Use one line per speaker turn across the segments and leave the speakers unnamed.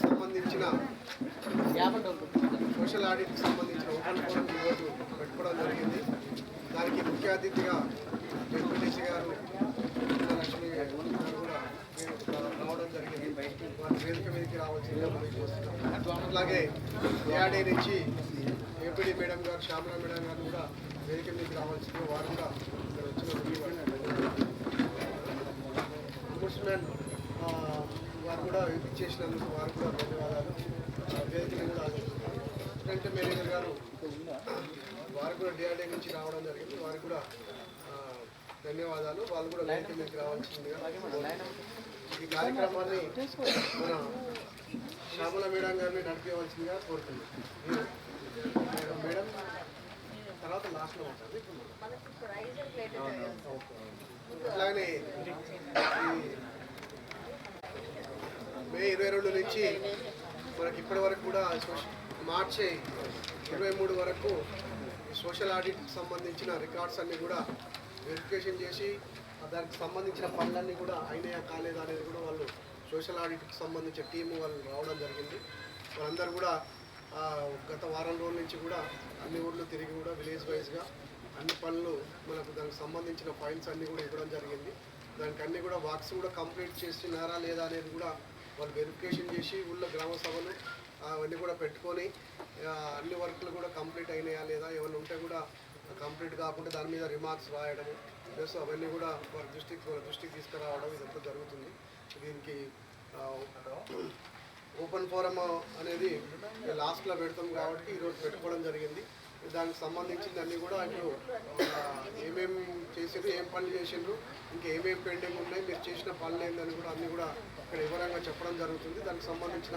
సంబంధించిన సోషల్ ఆడిట్కి సంబంధించిన open forum ఈరోజు పెట్టుకోవడం జరిగింది. దానికి ముఖ్య అతిథిగా వెంకటేష్ గారు, లక్ష్మి గారు కూడా రావడం జరిగింది. వారి వేదిక మీదకి రావాల్సిందిగా మనం చేస్తున్నాం. అలాగే ఏఆర్డీ నుంచి ఏపీడీ మేడం గారు, శ్యామలా మేడం గారు కూడా వేదిక మీదకి రావాల్సిందిగా వారు కూడా ఇక్కడ వచ్చిన అంబుడ్స్మెన్ వారు కూడా ఇచ్చేసినందుకు వారు కూడా ధన్యవాదాలు. వేదికని కూడా అసిస్టెంట్ మేనేజర్ గారు వారు కూడా డిఆర్డీ నుంచి రావడం జరిగింది. వారికి కూడా ధన్యవాదాలు. వాళ్ళు కూడా వేదిక మీదకి రావాల్సిందిగా ఈ కార్యక్రమాన్ని మన శ్యామల మేడం గారిని నడిపేయవలసిందిగా కోరుతున్నాం. మేడం తర్వాత లాస్ట్లో ఉంటుంది. అట్లాగనే మే 22 నుంచి మనకి ఇప్పటి వరకు కూడా మార్చి 23 వరకు సోషల్ ఆడిట్కి సంబంధించిన రికార్డ్స్ అన్నీ కూడా వెరిఫికేషన్ చేసి దానికి సంబంధించిన పనులన్నీ కూడా అయినాయా కాలేదా అనేది కూడా వాళ్ళు సోషల్ ఆడిట్కి సంబంధించిన టీము వాళ్ళు రావడం జరిగింది. వాళ్ళందరూ కూడా గత వారం రోజుల నుంచి కూడా అన్ని ఊర్లు తిరిగి కూడా విలేజ్ వైజ్గా అన్ని పనులు మనకు దానికి సంబంధించిన ఫైల్స్ అన్నీ కూడా ఇవ్వడం జరిగింది. దానికి అన్నీ కూడా వర్క్స్ కూడా కంప్లీట్ చేస్తున్నారా లేదా అనేది కూడా వాళ్ళు వెరిఫికేషన్ చేసి ఊళ్ళో గ్రామ సభలు అవన్నీ కూడా పెట్టుకొని అన్ని వర్క్లు కూడా కంప్లీట్ అయినాయా లేదా ఏమైనా ఉంటే కూడా కంప్లీట్ కాకుండా దాని మీద రిమార్క్స్ రాయడము ప్లస్ అవన్నీ కూడా వారి దృష్టికి తీసుకురావడం ఇదంతా జరుగుతుంది. దీనికి ఓపెన్ ఫోరం అనేది లాస్ట్లో పెడతాం కాబట్టి ఈరోజు పెట్టుకోవడం జరిగింది. దానికి సంబంధించింది అన్నీ కూడా ఇప్పుడు ఏమేమి చేసిండ్రు, ఏం పనులు చేసిండ్రు, ఇంకా ఏమేమి పెండింగ్ ఉన్నాయి, మీరు చేసిన పనులు ఏందని కూడా అన్నీ కూడా ఇక్కడ వివరంగా చెప్పడం జరుగుతుంది. దానికి సంబంధించిన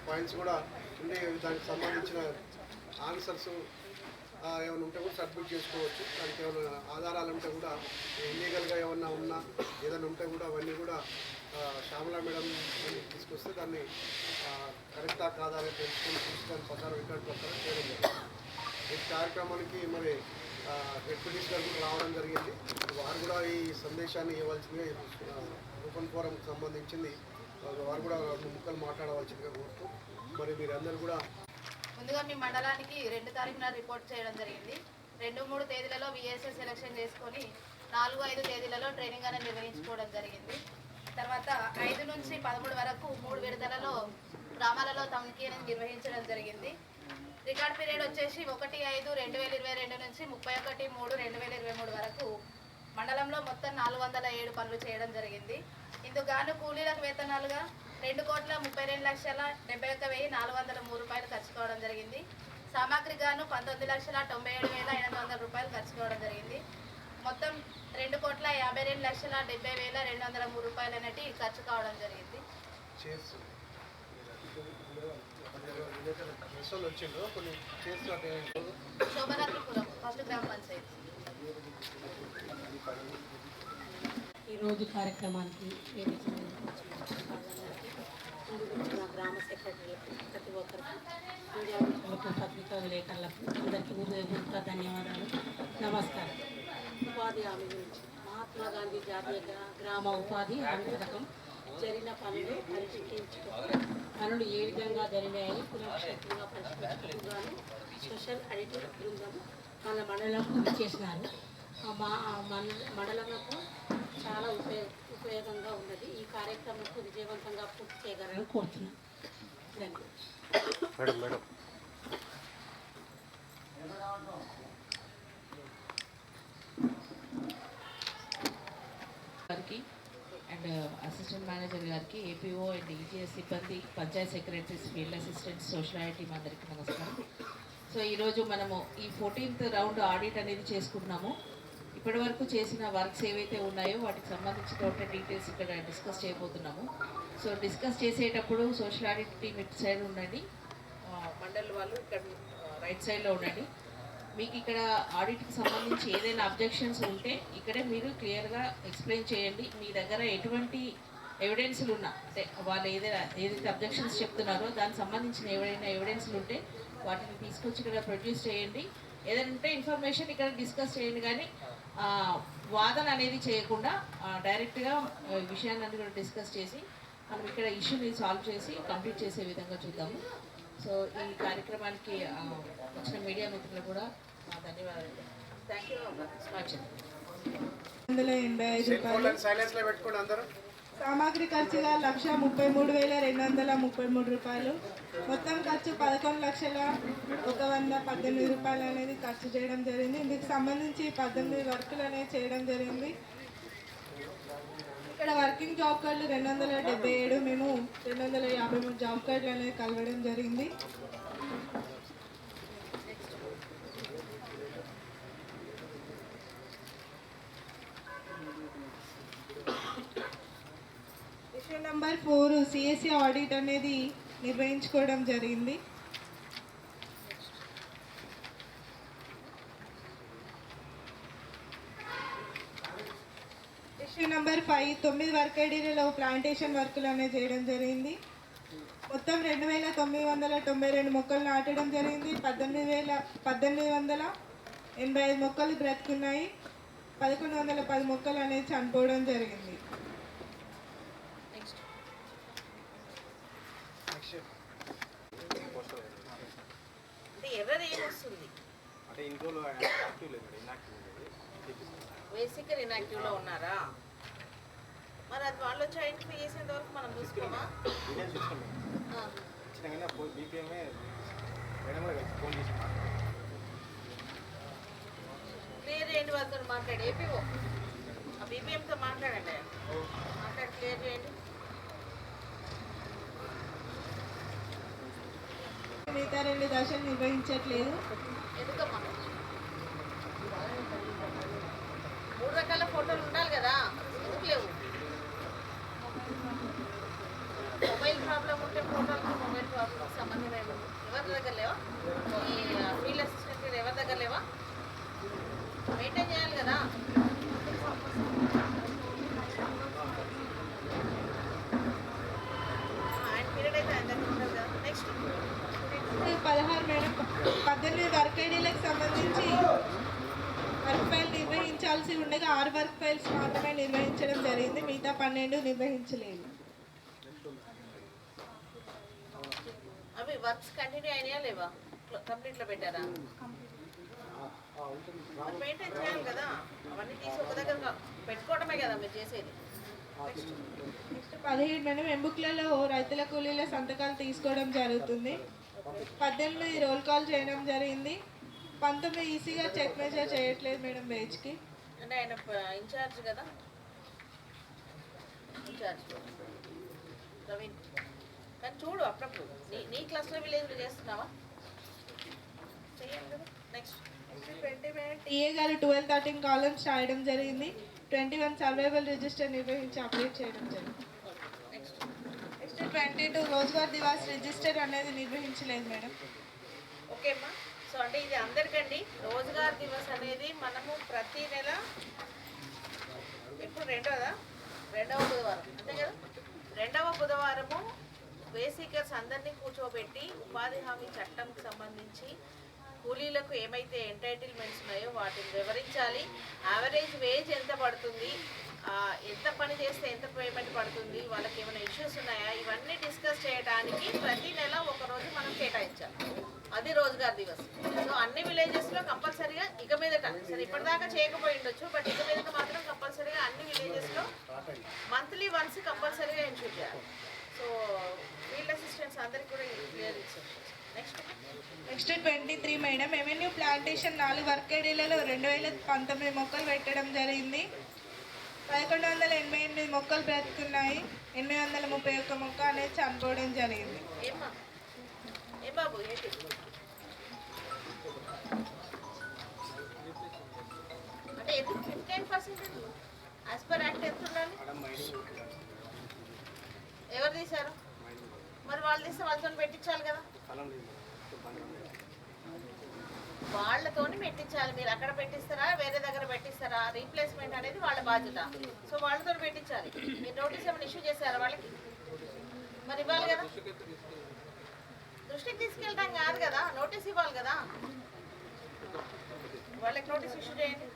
పాయింట్స్ కూడా ఉండే, దానికి సంబంధించిన ఆన్సర్స్ ఏమైనా ఉంటే కూడా సబ్మిట్ చేసుకోవచ్చు. దానికి ఏమైనా ఆధారాలు ఉంటే కూడా ఇల్లీగల్గా ఏమన్నా ఉన్నా ఏదైనా ఉంటే కూడా అవన్నీ కూడా శ్యామలా మేడం తీసుకొస్తే దాన్ని కరెక్టా కాదా అని తెలుసుకొని చూసి దాని ప్రకారం రికార్డు ప్రకారం చేయడం జరిగింది. ఈ కార్యక్రమానికి మరి డిప్యూటీస్ గారు కూడా రావడం జరిగింది. వారు కూడా ఈ సందేశాన్ని ఇవ్వాల్సిందిగా ఓపెన్ ఫోరంకి సంబంధించింది వారు కూడా 2 ముక్కలు మాట్లాడవలసిందిగా కోరుతూ మరి మీరందరూ కూడా
ముందుగా మీ మండలానికి 2 తారీఖున రిపోర్ట్ చేయడం జరిగింది. 2-3 తేదీలలో విఎస్ఎస్ సెలక్షన్ చేసుకొని 4-5 తేదీలలో ట్రైనింగ్ అనేది నిర్వహించుకోవడం జరిగింది. తర్వాత 5 నుంచి 13 వరకు 3 విడతలలో గ్రామాలలో తనిఖీ అనేది నిర్వహించడం జరిగింది. రికార్డ్ పీరియడ్ వచ్చేసి 1/5/2022 నుంచి 31/3/2023 వరకు మండలంలో మొత్తం 407 పనులు చేయడం జరిగింది. ఇందుకు గాను కూలీలకు వేతనాలుగా 2,32,71,403 రూపాయలు ఖర్చు కావడం జరిగింది. సామాగ్రి గాను 19,97,800 రూపాయలు ఖర్చు కావడం జరిగింది. మొత్తం 2,52,70,203 రూపాయలు అనేవి ఖర్చు కావడం జరిగింది. శోభనాద్రిపురం ఫస్ట్ గ్రామ పంచాయతీ
ఈరోజు కార్యక్రమానికి గ్రామ సెక్రటరీలకు ప్రతి ఒక్కరికి మీడియా మిత్రులకు పత్రికా విలేకరులకు అందరికీ హృదయపూర్వక ధన్యవాదాలు, నమస్కారం. ఉపాధి హామీ గురించి మహాత్మా గాంధీ జాతీయ గ్రామ ఉపాధి హామీ పథకం జరిగిన పనులు పరిశీలించుకోవాలి. పనులు ఏ విధంగా జరిగాయని పునఃక్షేత్రంగా పరిశీలించుకుంటున్నాను. సోషల్ ఆడిటర్ బృందం మన మండలంకు ఇచ్చేసినారు. మండలంకు చాలా ఉపయోగంగా ఉన్నది. ఈ కార్యక్రమంకు విజయవంతంగా పూర్తి చేయగలని కోరుతున్నాను.
గారికి అండ్ అసిస్టెంట్ మేనేజర్ గారికి, ఏపీఓ అండ్ ఈజీఎస్ సిబ్బంది, Panchayat secretaries, field assistants, social IT అందరికీ నమస్కారం. సో ఈరోజు మనము ఈ 14th రౌండ్ ఆడిట్ అనేది చేసుకుంటున్నాము. ఇప్పటి వరకు చేసిన వర్క్స్ ఏవైతే ఉన్నాయో వాటికి సంబంధించి టోటల్ డీటెయిల్స్ ఇక్కడ డిస్కస్ చేయబోతున్నాము. సో డిస్కస్ చేసేటప్పుడు సోషల్ ఆడిట్ టీమ్ ఇటు సైడ్ ఉండండి, మండల్ వాళ్ళు ఇక్కడ రైట్ సైడ్లో ఉండండి. మీకు ఇక్కడ ఆడిట్కి సంబంధించి ఏదైనా అబ్జెక్షన్స్ ఉంటే ఇక్కడే మీరు క్లియర్గా ఎక్స్ప్లెయిన్ చేయండి. మీ దగ్గర ఎటువంటి ఎవిడెన్స్లు ఉన్నా, అంటే వాళ్ళు ఏదైతే అబ్జెక్షన్స్ చెప్తున్నారో దానికి సంబంధించిన ఏవైనా ఎవిడెన్స్లు ఉంటే వాటిని తీసుకొచ్చి ఇక్కడ ప్రొడ్యూస్ చేయండి. ఏదైనా ఉంటే ఇన్ఫర్మేషన్ ఇక్కడ డిస్కస్ చేయండి, కానీ వాదన అనేది చేయకుండా డైరెక్ట్గా విషయాన్ని అన్ని కూడా డిస్కస్ చేసి మనం ఇక్కడ ఇష్యూని సాల్వ్ చేసి కంప్లీట్ చేసే విధంగా చూద్దాము. సో ఈ కార్యక్రమానికి వచ్చిన మీడియా మిత్రులు కూడా ధన్యవాదాలు. Thank you. స్టార్ట్ చేయండి.
185 రూపాయలు.
సైలెన్స్ లో పెట్టుకోండి అందరూ.
సామాగ్రి ఖర్చుగా 1,33,233 రూపాయలు. మొత్తం ఖర్చు 11,118,000 రూపాయలు అనేది ఖర్చు చేయడం జరిగింది. ఇందుకు సంబంధించి 18 వర్కులు అనేది చేయడం జరిగింది. ఇక్కడ వర్కింగ్ జాబ్ కార్డులు 277, మేము 253 జాబ్ కార్డులు అనేది కలవడం జరిగింది. ఇష్యూ నెంబర్ 4 సిఎస్సి ఆడిట్ అనేది నిర్వహించుకోవడం జరిగింది. ఇష్యూ నెంబర్ 5 9 వర్క్ ఐడీలలో ప్లాంటేషన్ వర్కులు అనేది చేయడం జరిగింది. మొత్తం 2,992 మొక్కలు నాటడం జరిగింది. 18,85 మొక్కలు బ్రతుకున్నాయి. 1,110 మొక్కలు అనేది చనిపోవడం జరిగింది.
ఎవరు ఏమొస్తుంది
అంటే ఇంట్లో యాక్టివ్ లేదు, ఇన్యాక్టివ్ లేదు.
బేసిక్గా ఇన్యాక్టివ్లో ఉన్నారా? మరి అది వాళ్ళు వచ్చి ఐడెంటిఫై చేసేంత వరకు మనం చూసుకోమా?
డీటెయిల్స్ ఇస్తాం ఇచ్చినా ఫోన్ బీపీఎంఏ మేడం కూడా ఫోన్ చేసి
క్లియర్ చేయండి, వాళ్ళతో మాట్లాడి ఏపీఓ ఆ బీపీఎంతో మాట్లాడండి, మాట్లాడి క్లియర్ చేయండి.
మిగతా 2 దశలు నిర్వహించట్లేదు.
ఎందుకమ్మా? 3 రకాల ఫోటోలు ఉండాలి కదా, ఎందుకు లేవు? మొబైల్ ప్రాబ్లం ఉంటే ఫోటోలకి మొబైల్ ప్రాబ్లంకి సంబంధం ఏముంది? ఎవరి దగ్గర లేవా? ఈ ఫీల్డ్ అసిస్టెంట్ ఎవరి దగ్గర లేవా? మెయింటైన్ చేయాలి కదా. ఆయన పీరియడ్ అయితే ఆయన దగ్గర ఉంటుంది కదా. నెక్స్ట్
16 మేడం 18 వర్క్ ఐడీలకు సంబంధించి వర్క్ ఫైల్ నిర్వహించాల్సి ఉండగా 6 వర్క్ ఫైల్స్ మాత్రమే నిర్వహించడం జరిగింది. మిగతా 12 నిర్వహించలేదు.
అవి వర్క్స్ కంటిన్యూ అయినాయా లేవా? కంప్లీట్లో పెట్టారా? మెయింటైన్ చేయాలి కదా. అవన్నీ తీసి ఒక దగ్గర పెట్టుకోవడమే కదా మీరు చేసేది.
నెక్స్ట్ 17 మేడం ఎంబుక్లలో రైతుల కూలీల సంతకాలు తీసుకోవడం జరుగుతుంది. 18 రోల్ కాల్ చేయడం జరిగింది. 19 ఈసీగా చెక్ మెజర్ చేయట్లేదు మేడం వేజ్కి.
అంటే ఆయన ఇన్ఛార్జ్ కదా, ఇన్ఛార్జ్ ప్రవీణ్. కానీ చూడు అప్పుడప్పుడు నీ క్లాస్లో విలేజ్లో చేస్తున్నావా? చేయండి కదా. నెక్స్ట్
20 మేడం టీఏ గారు 12-13 కాలమ్స్ రాయడం జరిగింది. 21 సర్వైవల్ రిజిస్టర్ నిర్వహించి అప్డేట్ చేయడం జరిగింది.
నెక్స్ట్
22 రోజ్గార్ దివాస్ రిజిస్టర్ అనేది నిర్వహించలేదు మేడం.
ఓకే అమ్మా. సో అంటే ఇది అందరికండి రోజ్గార్ దివస్ అనేది మనము ప్రతి నెల ఎప్పుడు రెండవ బుధవారం అంతే కదా, 2వ బుధవారము బేసికర్స్ అందరినీ కూర్చోబెట్టి ఉపాధి హామీ చట్టంకి సంబంధించి కూలీలకు ఏమైతే ఎంటైటిల్మెంట్స్ ఉన్నాయో వాటిని వివరించాలి. యావరేజ్ వేజ్ ఎంత పడుతుంది, ఎంత పని చేస్తే ఎంత పేమెంట్ పడుతుంది, వాళ్ళకి ఏమైనా ఇష్యూస్ ఉన్నాయా, ఇవన్నీ డిస్కస్ చేయడానికి ప్రతి నెల ఒక రోజు మనం కేటాయించాలి. అది రోజ్గార్ దివస్. సో అన్ని విలేజెస్లో కంపల్సరీగా ఇక మీదట, సరే ఇప్పటిదాకా చేయకపోయి ఉండొచ్చు, బట్ ఇక మీదట మాత్రం కంపల్సరీగా అన్ని విలేజెస్లో మంత్లీ వన్స్ కంపల్సరీగా ఇన్షూర్ చేయాలి. సో ఫీల్డ్ అసిస్టెంట్స్ అందరికీ కూడా clear instructions.
Next 23 madam revenue plantation 4 work ఐడీలలో 2019 మొక్కలు పెట్టడం జరిగింది. 1188 మొక్కలు బ్రతుకున్నాయి. 831 మొక్క అనేది చనిపోవడం జరిగింది.
ఏ బాబు ఏంటి అంటే ఎందుకు 59% యాజ్ పర్ యాక్ట్ ఎంత ఉండాలి? ఎవరు తీశారు? మరి వాళ్ళు తీస్తే వాళ్ళతో పెట్టించాలి కదా.
వాళ్ళతోని పెట్టించాలి. మీరు అక్కడ పెట్టిస్తారా వేరే దగ్గర పెట్టిస్తారా, రీప్లేస్మెంట్ అనేది వాళ్ళ బాధ్యత. సో వాళ్ళతో పెట్టించాలి. మీరు నోటీస్ ఏమైనా ఇష్యూ చేశారా వాళ్ళకి? మరి ఇవ్వాలి కదా, దృష్టికి తీసుకెళ్ళడం కాదు కదా, నోటీస్ ఇవ్వాలి కదా. వాళ్ళకి నోటీస్ ఇష్యూ చేయండి.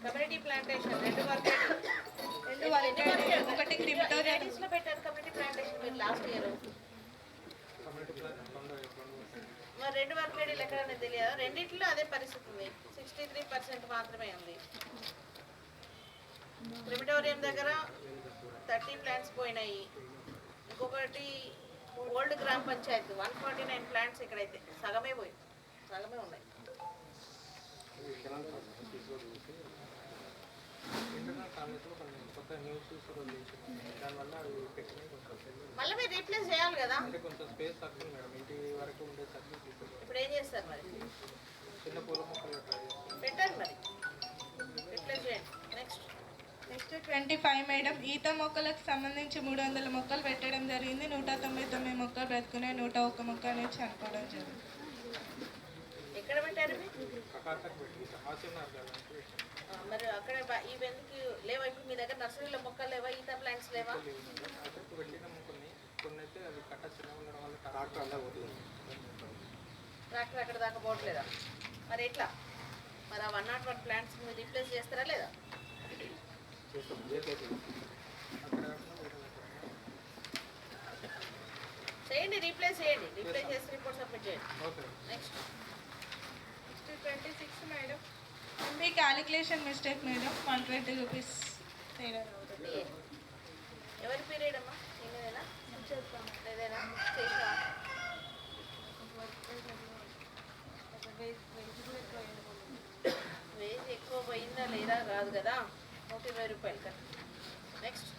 కమ్యూనిటీ ప్లాంటేషన్ 2 వరకు
ఒకటి క్రిప్టోరియా
లో పెట్టారు. కమ్యూనిటీ ప్లాంటేషన్ మీరు లాస్ట్ ఇయర్ మరి 2 వర్కేడీలు ఎక్కడనే తెలియదు. రెండిట్లో అదే పరిస్థితి ఉంది. 63% మాత్రమే ఉంది. క్రిమిటోరియం దగ్గర 30 ప్లాంట్స్ పోయినాయి. ఇంకొకటి ఓల్డ్ గ్రామ పంచాయతీ 149 ప్లాంట్స్ ఇక్కడైతే సగమే పోయింది, సగమే ఉన్నాయి. మళ్ళీ మీరు రీప్లేస్ చేయాలి కదా. ఇప్పుడు ఏం చేస్తారు మరి? పెట్టండి మరి, రీప్లేస్ చేయండి. నెక్స్ట్
25 మేడం, ఈత మొక్కలకు సంబంధించి 300 మొక్కలు పెట్టడం జరిగింది. 199 మొక్కలు బ్రతుకున్నాయి, 101 మొక్క అనేది చనిపోవడం జరిగింది.
ఎక్కడ పెట్టారు మరి? అక్కడ ఇవెందుకు లేవా? ఇప్పుడు మీ దగ్గర నర్సరీలో మొక్కలు లేవా? ఈత ప్లాంట్స్ లేవా? ట్రాక్టర్ అక్కడ దాకా పోవట్లేదా? మరి ఎట్లా మరి? ఆ 101 ప్లాంట్స్ మీరు రీప్లేస్ చేస్తారా లేదా? చేయండి, రీప్లేస్ చేయండి. రీప్లేస్ చేసి రిపోర్ట్ సబ్మిట్ చేయండి. నెక్స్ట్
26 మేడం, మీ క్యాలిక్యులేషన్ మిస్టేక్ మేడం, 120 రూపీస్ తేడా.
ఎవరి పీరియడ్ అమ్మా? ఏమైనా ఏదైనా చేసా? వేజ్ ఎక్కువ పోయిందా లేదా కాదు కదా, 120 రూపాయలు కదా. నెక్స్ట్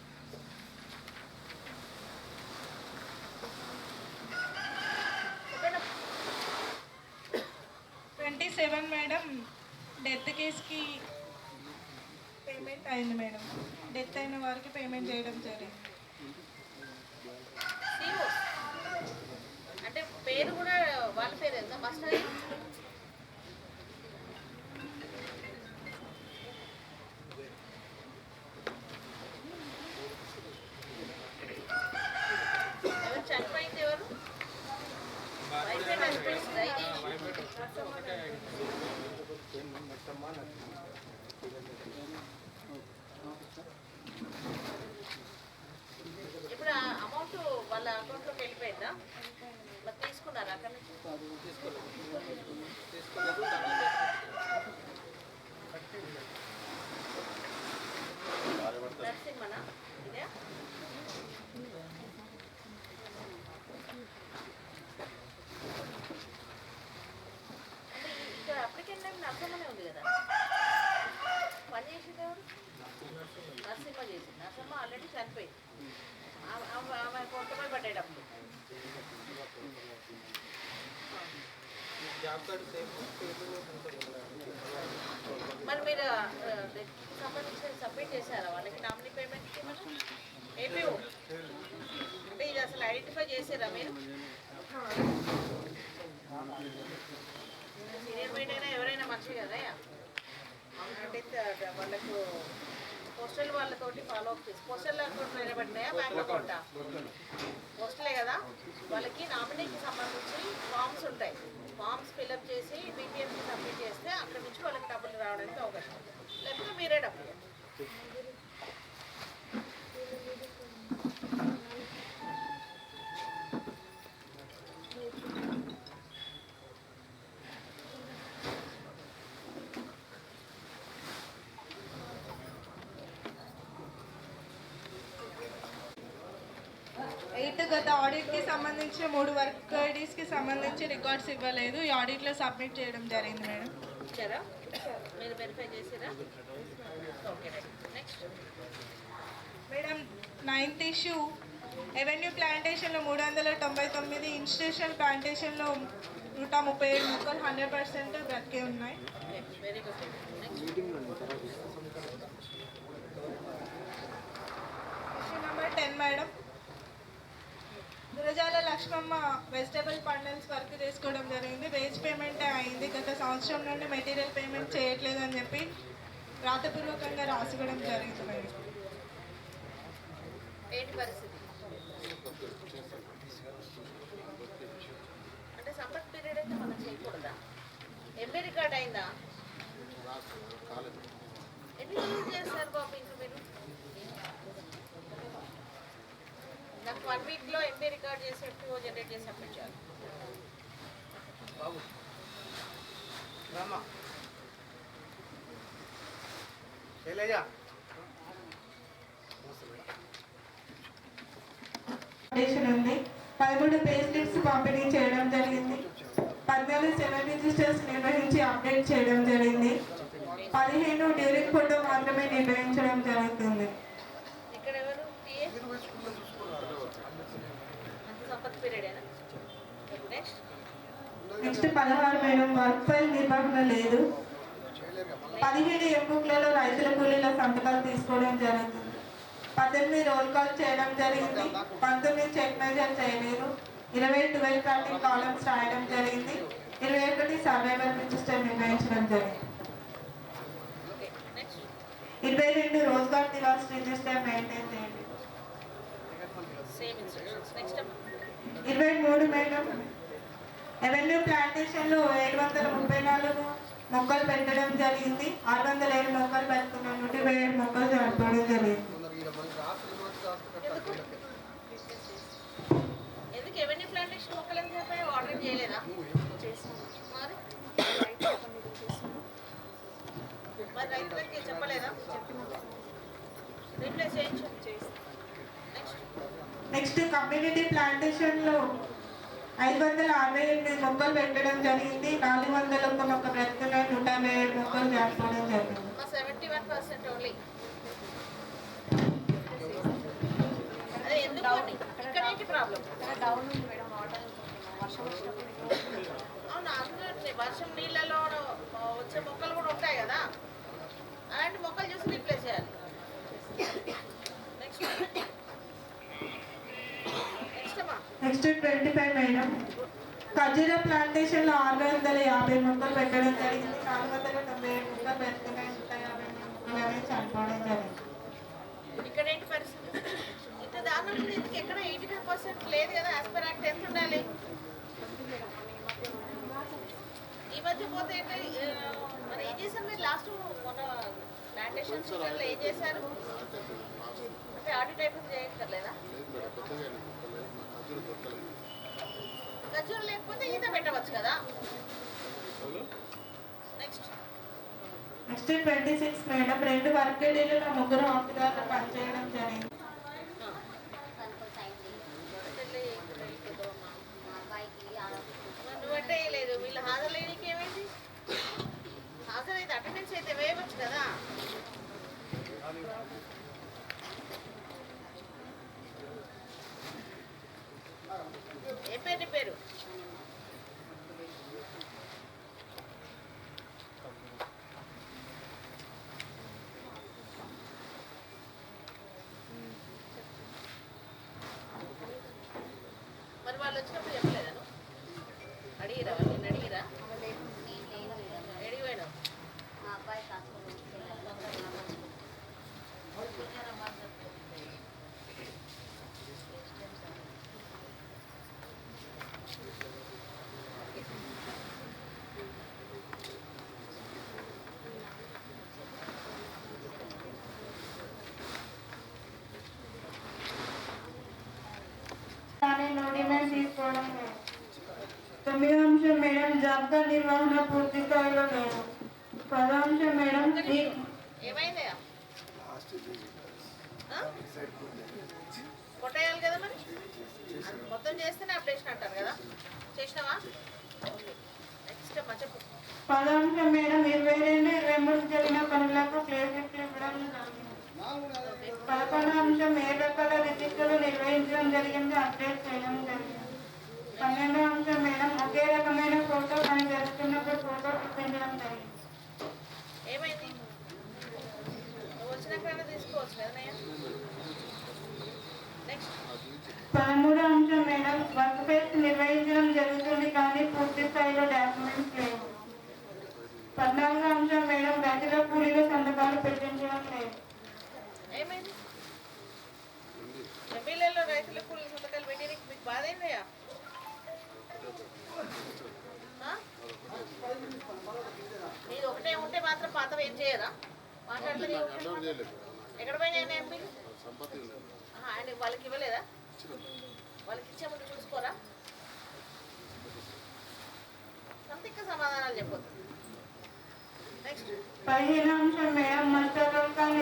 27 మేడం, డెత్ కేసుకి పేమెంట్ అయింది మేడం. డెత్ అయిన వారికి పేమెంట్ చేయడం జరిగింది.
సిఓస్ అంటే పేరు కూడా వాళ్ళ పేరు ఎంత మస్టరీ? ఎవరు చనిపోయింది? ఎవరు? వైఫ్ అండ్ హస్బెండ్స్ ఇప్పుడు ఆ అమౌంట్ వాళ్ళ అకౌంట్లోకి వెళ్ళిపోయిందా? మరి తీసుకున్నారా అక్కడ నుంచి? నరసింహనా ఇదే? అంటే ఇక్కడ అప్లికెంట్ నేమ్ నరసింహనే ఉంది కదా. పని చేసింది ఎవరు? నరసింహ చేసింది. నరసింహ ఆల్రెడీ చనిపోయింది. ఆమె కొంతమంది పడ్డేటప్పుడు మరి మీరు సంబంధించిన సబ్మిట్ చేశారా వాళ్ళకి నామినీ పేమెంట్కి? మనం ఏపీఓ అంటే ఇది అసలు ఐడెంటిఫై చేసారా మీరు? సీనియర్ మీట్ అయినా ఎవరైనా మంచిది కదా. అంటే వాళ్ళకు పోస్టల్ వాళ్ళతోటి ఫాలో అప్ చేసి పోస్టల్ అకౌంట్ నిలబెట్టినాయా బ్యాంక్ అకౌంటా? పోస్టలే కదా. వాళ్ళకి నామినీకి సంబంధించి ఫామ్స్ ఉంటాయి. ఫామ్స్ ఫిల్అప్ చేసి బీపీఎఫ్కి సబ్మిట్ చేస్తే అక్కడి నుంచి వాళ్ళకి డబ్బులు రావడానికి అవకాశం ఉంది. లేకపోతే మీరే డబ్బులు.
గత ఆడిట్కి సంబంధించిన 3 వర్క్ ఐడీస్కి సంబంధించి రికార్డ్స్ ఇవ్వలేదు. ఈ ఆడిట్లో సబ్మిట్ చేయడం జరిగింది మేడం.
ఇచ్చారా? మీరు వెరిఫై చేసారా? Okay next
madam 9th issue, avenue ప్లాంటేషన్లో 399, ఇన్స్టిట్యూషనల్ ప్లాంటేషన్లో 137 మొక్కలు 100% బ్రతికే ఉన్నాయి.
Very good. Next
number 10 madam. Gurajala Lakshmamma vegetable bundles work చేసుకోవడం జరిగింది. వేజ్ పేమెంట్ అయింది. గత సంవత్సరం నుండి మెటీరియల్ పేమెంట్ చేయట్లేదు అని చెప్పి రాతపూర్వకంగా రాసివ్వడం జరిగింది మేడం.
ఏంటి పరిస్థితి అంటే సంపత్ పీరియడ్ అయితే మనం చేయకూడదా? ఎంబీ రికార్డ్ అయిందా? ఎన్ని రోజులు చేస్తారు బాబు ఇంకా మీరు? నాకు 1 వీక్లో ఎంబీ రికార్డ్ చేసి ఎఫ్టీఓ జనరేట్ చేసి సబ్మిట్ చేయాలి.
బాబు రామా శైలజ
ఉంది. 13 పే స్లిప్స్ పంపిణీ చేయడం జరిగింది. 14 సెవెన్ రిజిస్టర్స్ నిర్వహించి అప్డేట్ చేయడం జరిగింది. 15 డ్యూరింగ్ ఫోటో మాత్రమే నిర్వహించడం జరుగుతుంది.
ఇక్కడ ఎవరు టీఏ సంపత్ పీరియడేనా? నెక్స్ట్
16 మేడం వర్క్ ఫైల్ నిర్వహణ లేదు. 17 ఎంబుక్లలో రైతుల కూలీల సంతకాలు తీసుకోవడం జరుగుతుంది. 18 రోల్ కాల్ చేయడం జరిగింది. 19 చెక్ మెజర్ చేయలేదు. 20 12 కటింగ్ కాలమ్స్ రాయడం జరిగింది. 21 సర్వైవల్ రిజిస్టర్ నిర్వహించడం జరిగింది. 22 రోజ్గార్ దివాస్ రిజిస్టర్ మెయింటైన్ చేయండి.
Same instructions. Next
23 madam revenue ప్లాంటేషన్లో 734 మొక్కలు పెట్టడం జరిగింది. 607 మొక్కలు పెట్టుకున్నాం. 127 మొక్కలు చనిపోవడం జరిగింది.
ఎందుకు ఎవెన్యూ ప్లాంటేషన్ మొక్కలు ఎందుకు చెప్పి ఆర్డర్ చేయలేదా? మరి రైతులకి చెప్పలేదా? రీప్లేస్ చేయించు.
నెక్స్ట్ కమ్యూనిటీ ప్లాంటేషన్లో 568 మొక్కలు పెట్టడం జరిగింది. 401 మొక్క బ్రతుకున్నాయి. 127 మొక్కలు చనిపోవడం జరిగింది.
71% ఓన్లీ. అదే ఎందుకు ఇక్కడ ఏంటి ప్రాబ్లం? అవును, అందులో వర్షం నీళ్ళలో వచ్చే మొక్కలు కూడా ఉంటాయి కదా, అలాంటి మొక్కలు చూసి రీప్లేస్ చేయాలి. నెక్స్ట్
నెక్స్ట్ 25 మేడం ఖర్జూర ప్లాంటేషన్లో 650 మొక్కలు పెట్టడం జరిగింది. 497 మొక్కలు పెట్టుకున్నాయి. 150 మొక్కలు చనిపోవడం జరిగింది.
ఇక్కడ ఏంటి పరిస్థితి? ఇంత దారుణం ఎందుకు? ఎక్కడ 85% లేదు కదా. యాజ్ పర్ యాక్ట్ ఎంత ఉండాలి? ఈ మధ్య పోతే మరి ఏం చేశారు మీరు? లాస్ట్ మొన్న ప్లాంటేషన్ సీజన్లో ఏం చేశారు? అంటే ఆడిట్ అయిపోతే చేయక్కర్లేదా? ఖర్జూరం లేకపోతే ఈత పెట్టవచ్చు కదా. నెక్స్ట్
26 మేడం 2 వర్కేడీలలో 3 ఆఫీసర్లు పనిచేయడం జరిగింది.
నువ్వంటే లేదు, వీళ్ళు హాజరులేనికి ఏమైంది? హాజరైతే అటెండెన్స్ అయితే వేయవచ్చు కదా. ఏ పేరు నీ పేరు? మరి వాళ్ళు వచ్చినప్పుడు చెప్పలేదా? నువ్వు అడిగిరా? నేను అడిగిరా? అడిగిపోయినా
నోటిమెంట్ తీసుకోవడం లేదు. 9వ అంశం మేడం జాబితా నిర్వహణ పూర్తి స్థాయిలో లేదు. 10వ అంశం మేడం
ఏమైందా? కొట్టేయాలి కదా మరి. మొత్తం చేస్తేనే అప్డేషన్ అంటారు కదా. చేసినావా? ఓకే. నెక్స్ట్ అమ్మా చెప్పు.
10వ అంశం మేడం 22, 23 జరిగిన పనులకు క్లియర్ ఇవ్వడం జరిగింది. 11వ అంశం ఏ రకాల రిజిస్టర్లు నిర్వహించడం జరిగింది, అప్డేట్ చేయడం జరిగింది. 12వ అంశం మేడం ఒకే రకమైన ఫోటో పని జరుగుతున్నప్పుడు ఫోటో చూపించడం జరిగింది.
ఏమైంది? నువ్వు వచ్చినాకైనా తీసుకోవచ్చు కదా. మాట్లాడుతుంది ఎక్కడ పోయినా ఎంపీ ఆయన వాళ్ళకి ఇవ్వలేదా? వాళ్ళకి ఇచ్చే ముందు చూసుకోరా? సంతిక సమాధానాలు చెప్పొద్దు. నెక్స్ట్
15వ అంశం మేడం మత్స్యోద్యోగాలు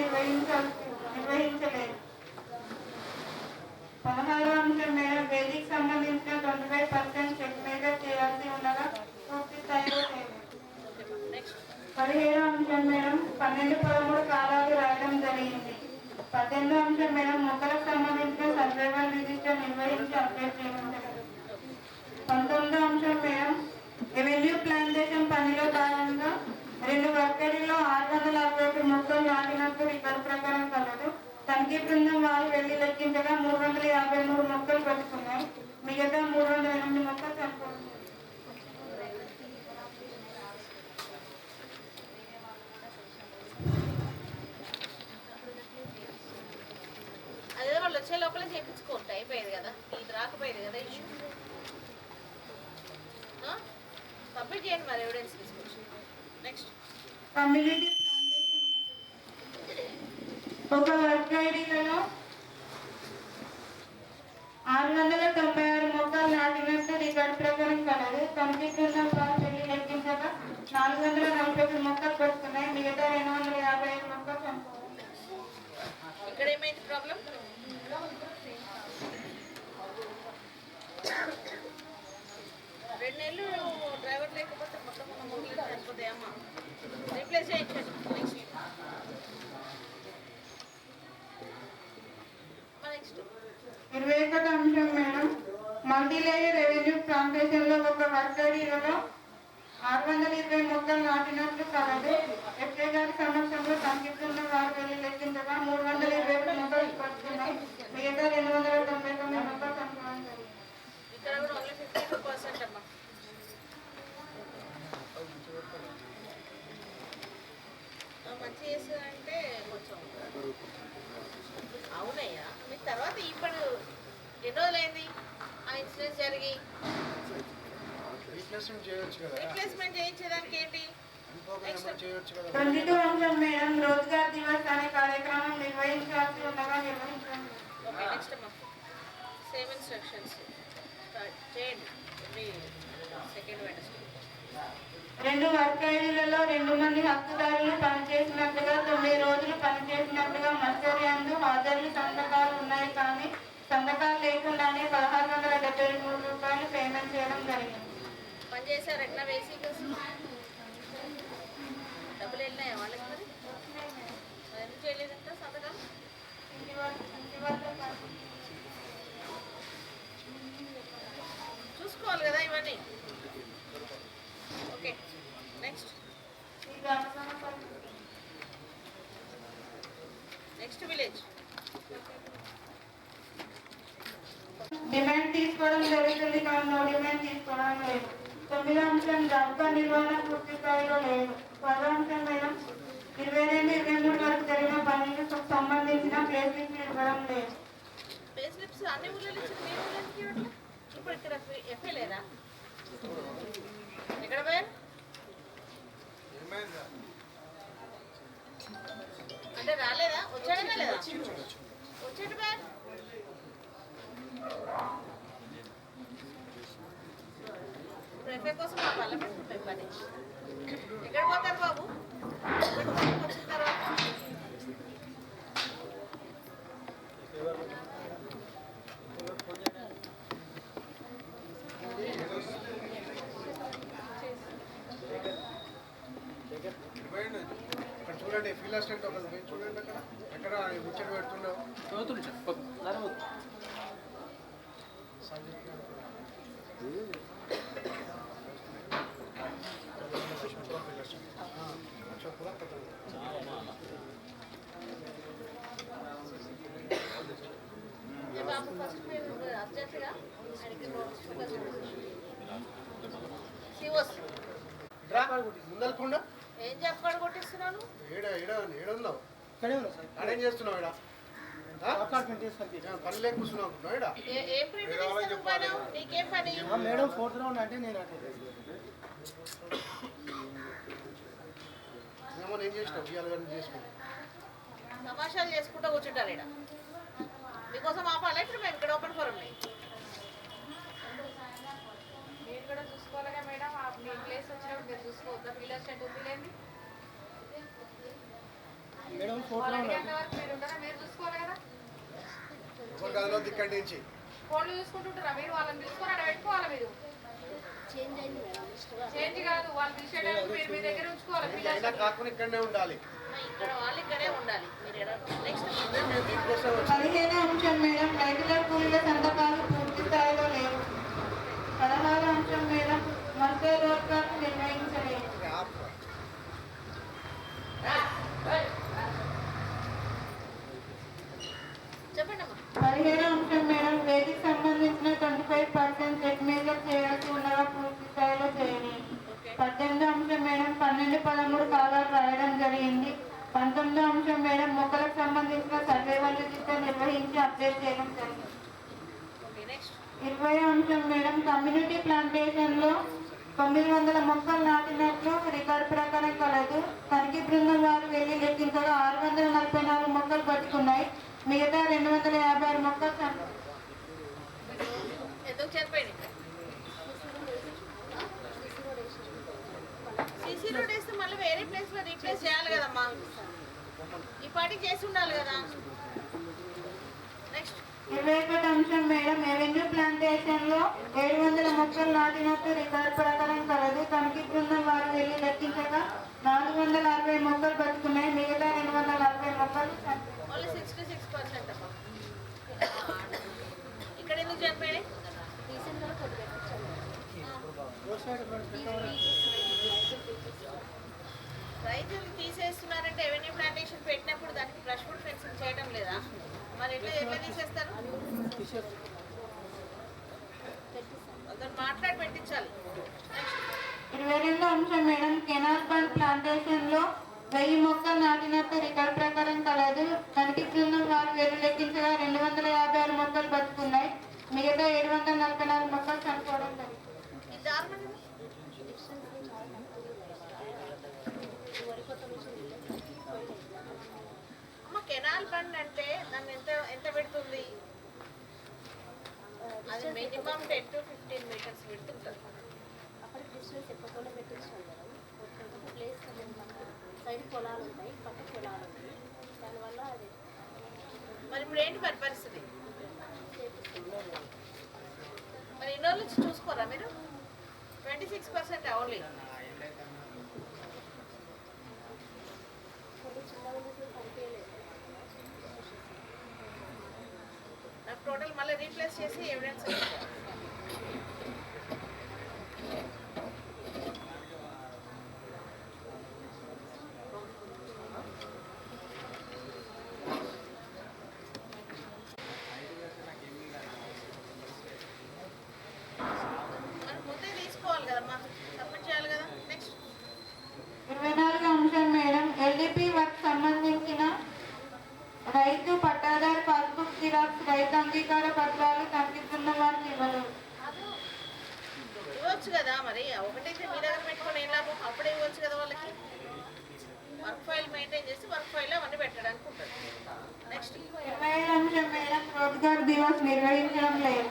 నిర్వహించలేదు. 16వ అంశం మేడం వేదికకి సంబంధించిన 25% చెక్ మేజర్ చేయాల్సి ఉండగా పూర్తి స్థాయిలో చేయలేదు. 17వ అంశం మేడం 12-13 కాలాలు రాయడం జరిగింది. 18వ అంశం మేడం మొక్కలకు సంబంధించిన సర్వైవల్ రిజిస్టర్ నిర్వహించి అప్డేట్ చేయడం జరిగింది. 19వ అంశం మేడం రెవెన్యూ ప్లాంటేషన్ పనిలో భాగంగా 2 వర్కరీలో 661 మొక్కలు నాటినట్టు రికార్డు ప్రకారం కలదు. తనిఖీ బృందం వారు వెళ్లి లెక్కించగా 353 మొక్కలు పట్టుకున్నాయి. మిగతా 308 మొక్కలు చనిపోయింది.
అదే వాళ్ళు వచ్చే లోపల చేయించుకోండి, అయిపోయేది కదా, ఇది రాకపోయేది కదా ఇష్యూ. సబ్మిట్ చేయండి మరి ఎవిడెన్స్ తీసుకొచ్చి. నెక్స్ట్
కమ్యూనిటీ ఒక వర్క్ ఐడీలలో 696 మొక్కలు నాటినట్టు రికార్డు ప్రకారం కలదు. తనిఖీ బృందం వారు వెళ్లి లెక్కించగా 441 మొక్కలు పట్టుకున్నాయి. మిగతా 255 మొక్కలు చనిపోయాయి.
ఇక్కడ ఏమైంది ప్రాబ్లం? రెండు నెలలు డ్రైవర్ లేకపోతే మొత్తం మన మొక్కలు చనిపోతాయి అమ్మా. రీప్లేస్ చేయించండి. నెక్స్ట్
21వ అంశం మేడం మల్టీలేయర్ రెవెన్యూ ప్లాంటేషన్ లో ఒక వర్కరీలలో 620 మొక్కలు నాటినట్లు కలదు. ఎస్ఐ గారి సమక్షంలో తనిఖీ బృందం వారు వెళ్లి లెక్కించగా 321 మొక్కలు పట్టుకున్నాయి. మిగతా 299 మొక్కలు చనిపోవడం జరిగింది.
ఇక్కడ కూడా ఓన్లీ 52% అమ్మా. మంచి చేస్తారంటే కొంచెం అవునయ్యా. మీకు తర్వాత ఇప్పుడు ఎన్ని రోజులైంది ఆ ఇన్సిడెంట్ జరిగి? రీప్లేస్మెంట్ చేయించేదానికి ఏంటి?
22వ అంశం మేడం రోజ్గార్ దివస్ అనే కార్యక్రమం నిర్వహించాల్సి ఉండగా నిర్వహించండి.
ఓకే నెక్స్ట్ అమ్మా సేమ్ ఇన్స్ట్రక్షన్స్ స్టార్ట్ చేయండి. సెకండ్ వెడ్నెస్డే
2 వర్క్ ఐడీలలో 2 మంది హక్కుదారులు పనిచేసినట్లుగా 9 రోజులు పనిచేసినట్లుగా మస్టరీ అందు హాజరు సంతకాలు ఉన్నాయి. కానీ సంతకాలు లేకుండానే 1673 రూపాయలు పేమెంట్ చేయడం జరిగింది.
పనిచేశారు ఎట్లా వేసి డబ్బులు వెళ్ళినాయా వాళ్ళకి? మరి ఎందుకు చేయలేదంట సంతకాలు? చూసుకోవాలి కదా ఇవన్నీ. ఓకే నెక్స్ట్ విలేజ్
డిమాండ్ తీసుకోవడం జరుగుతుంది కానీ నో డిమాండ్ తీసుకోవడం లేదు. 9వ అంశం జాబితా నిర్వహణ పూర్తి స్థాయిలో లేదు. 10వ అంశం మేడం 22-23 వరకు జరిగిన పనులకు సంబంధించిన పే స్లిప్లు ఇవ్వడం లేదు.
పే స్లిప్స్ అన్ని ఊళ్ళో ఇచ్చిన మీ ఊళ్ళకి ఇవ్వట్లేదు. ఇప్పుడు ఇక్కడ ఎఫ్ఐ లేదా? ఎక్కడ పోయారు అంటే రాలేదా? వచ్చాడనే లేదా? వచ్చేటి పోయారు. ఇప్పుడు ఎఫ్ఐ కోసం మా పళ్ళ పెట్టుకుంటాయి పని. ఎక్కడ పోతారు బాబు? వచ్చిన తర్వాత
ఇక్కడ చూడండి ఫీల్ అసిస్టెంట్ ఒకటి పోయి చూడండి అక్కడ ఎక్కడ ముచ్చట పెడుతున్నావు.
బాబు ఫస్ట్ మీరు అర్జెంట్గా
ముందలకుండా
ఏం చెప్పాడు కొట్టిస్తున్నాను?
ఏడున్నావు అరేంజ్ చేస్తున్నావు ఇక్కడ పని లేక కూర్చున్నావు ఇక్కడ
ఏం ప్రింట్ నీకేం పని?
మేడం 4th రౌండ్ అంటే నేను
ఏమన్నా ఏం చేసినావు ఇవాళ కానీ చేసుకుంటాం
తమాషాలు చేసుకుంటూ కూర్చుంటారు ఇక్కడ మీకోసం ఆపాలి. ఇప్పుడు మేము ఇక్కడ ఓపెన్ ఫోరం
మీరు కూడా చూసుకోవాలిగా మేడం, మీ ప్లేస్ వచ్చినప్పుడు మీరు చూసుకోవద్దా? పిల్లర్ షెడ్ ఉంది లేండి వాళ్ళు అడిగేంత వరకు మీరు ఉంటారా? మీరు చూసుకోవాలి కదా.
ఒక గదిలో ఇక్కడి నుంచి
ఫోన్లు చూసుకుంటుంటారా మీరు? వాళ్ళని తీసుకొని అక్కడ పెట్టుకోవాలి. మీరు చేంజ్ కాదు, వాళ్ళు తీసేయడానికి మీరు మీ దగ్గర ఉంచుకోవాలి. పిల్లర్
అయినా కాకుండా ఇక్కడనే ఉండాలి.
ఇక్కడ వాళ్ళు ఇక్కడే ఉండాలి. మీరు నెక్స్ట్
మేము దీనికోసం
15వ అంశం మేడం రైతుల కూలీల సంతకాలు పూర్తి స్థాయిలో లేవు. 16వ అంశం మేడం మధ్య రోడ్లను నిర్వహించలేదు.
చెప్పండి అమ్మా.
17వ అంశం మేడం వేదిక సంబంధించిన 25% సెట్ మేజర్ చేయాల్సి ఉండగా పూర్తి స్థాయిలో చేయలేదు. 18వ అంశం మేడం 12, 13 కాలాలు రాయడం జరిగింది. 19వ అంశం మేడం మొక్కలకు సంబంధించిన సర్వే జిద్ద నిర్వహించి అప్డేట్ చేయడం జరిగింది.
ఓకే నెక్స్ట్
20వ అంశం మేడం కమ్యూనిటీ ప్లాంటేషన్ లో 900 మొక్కలు నాటినట్లు రికార్డు ప్రకారం కలదు. తనిఖీ బృందం వారు వెళ్లి లెక్కించగా 644 మొక్కలు పట్టుకున్నాయి. మిగతా 256 మొక్కలు
ఎందుకు చనిపోయింది? సీసీ రోడ్ వేస్తే మళ్ళీ వేరే ప్లేస్ లో రీప్లేస్ చేయాలి కదమ్మా. ఈ పాటికి చేసి ఉండాలి కదా. నెక్స్ట్
21వ అంశం మేడం రెవెన్యూ ప్లాంటేషన్ లో 700 మొక్కలు నాటినట్టు రికార్డు ప్రకారం కలదు. తనిఖీ బృందం వారు వెళ్లి లెక్కించగా 460 మొక్కలు బతుకున్నాయి. మిగతా 240 మొక్కలు
ఓన్లీ 66% అమ్మా. ఇక్కడ ఎందుకు చనిపోయాయి? రైతులు తీసేస్తున్నారంటే రెవెన్యూ ప్లాంటేషన్ పెట్టినప్పుడు దానికి బ్రష్ ఫుడ్ ఫెన్సింగ్ చేయడం లేదా? మరి ఎట్లా తీసేస్తారు? అందరు మాట్లాడి పెట్టించాలి.
22వ అంశం మేడం కెనాల్ బండ్ ప్లాంటేషన్ లో 1000 మొక్కలు నాటినట్టు రికార్డు ప్రకారం కలదు. తనిఖీ బృందం వారు వెళ్లి లెక్కించగా 256 మొక్కలు బతుకున్నాయి. మిగతా 744 మొక్కలు చనిపోవడం జరిగింది.
ఈ దారుణం అమ్మ. కెనాల్ బండ్ అంటే దాన్ని ఎంత పెడుతుంది? అది మినిమం 10 to 15 మీటర్స్ పెడుతుంటారు.
అప్పటికి డిస్టెన్స్ ఎక్కువగా పెట్టించాం మేడం. ఒక ప్లేస్ సైడ్ పొలాలు ఉంటాయి, పక్క పొలాలు ఉంటాయి. దానివల్ల అది
మరి ఇప్పుడు ఏంటి మరి పరిస్థితి? మరి ఇన్ని రోజుల నుంచి చూసుకోరా మీరు? 26% ఓన్లీ.
కొన్ని చిన్న ఊళ్ళో పనిచేయలేదు.
నాకు టోటల్ మళ్ళీ రీప్లేస్ చేసి ఎవిడెన్స్ మరి ముందే తీసుకోవాలి కదమ్మా, సబ్మిట్ చేయాలి కదా. నెక్స్ట్
24వ అంశం మేడం ఎల్డిపి వర్క్ సంబంధించిన రైతు పట్టాదారు పాస్బుక్ జిరాక్స్ రైతు అంగీకార పత్రాలు తనిఖీ బృందం వారికి ఇవ్వలేదు.
ఇవ్వచ్చు కదా. మరి ఒకటైతే మీ దగ్గర పెట్టుకొని ఏం లాభం? అప్పుడే ఇవ్వచ్చు కదా వాళ్ళకి. వర్క్ ఫైల్ మెయింటైన్ చేసి వర్క్ ఫైల్ అవన్నీ పెట్టడానికి ఉంటుంది. నెక్స్ట్
25వ అంశం మేడం రోజ్గార్ దివస్ నిర్వహించడం లేదు.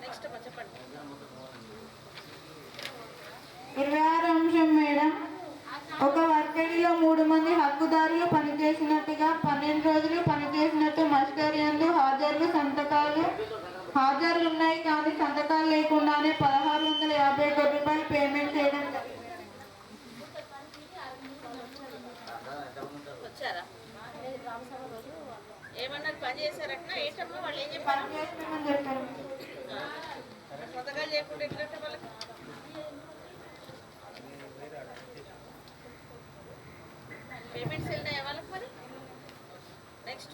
నెక్స్ట్ అమ్మా చెప్పండి.
26వ అంశం మేడం ఒక వర్కరీలో 3 మంది హక్కుదారులు పనిచేసినట్టుగా 12 రోజులు పనిచేసినట్టు మస్టరియన్లు హాజరులు సంతకాలు హాజరులు ఉన్నాయి కానీ సంతకాలు లేకుండానే 1650 రూపాయలు పేమెంట్ చేయడం
వచ్చారా? ఏమన్నారు? పని చేశారట ఏంటమ్మా? వాళ్ళు ఏం చెప్పారు?
పనిచేస్తామని చెప్పారు.
సంతకాలు చేయకుండా ఎట్లంటే వాళ్ళకి పేమెంట్స్ వెళ్ళినాయా వాళ్ళకి మరి? నెక్స్ట్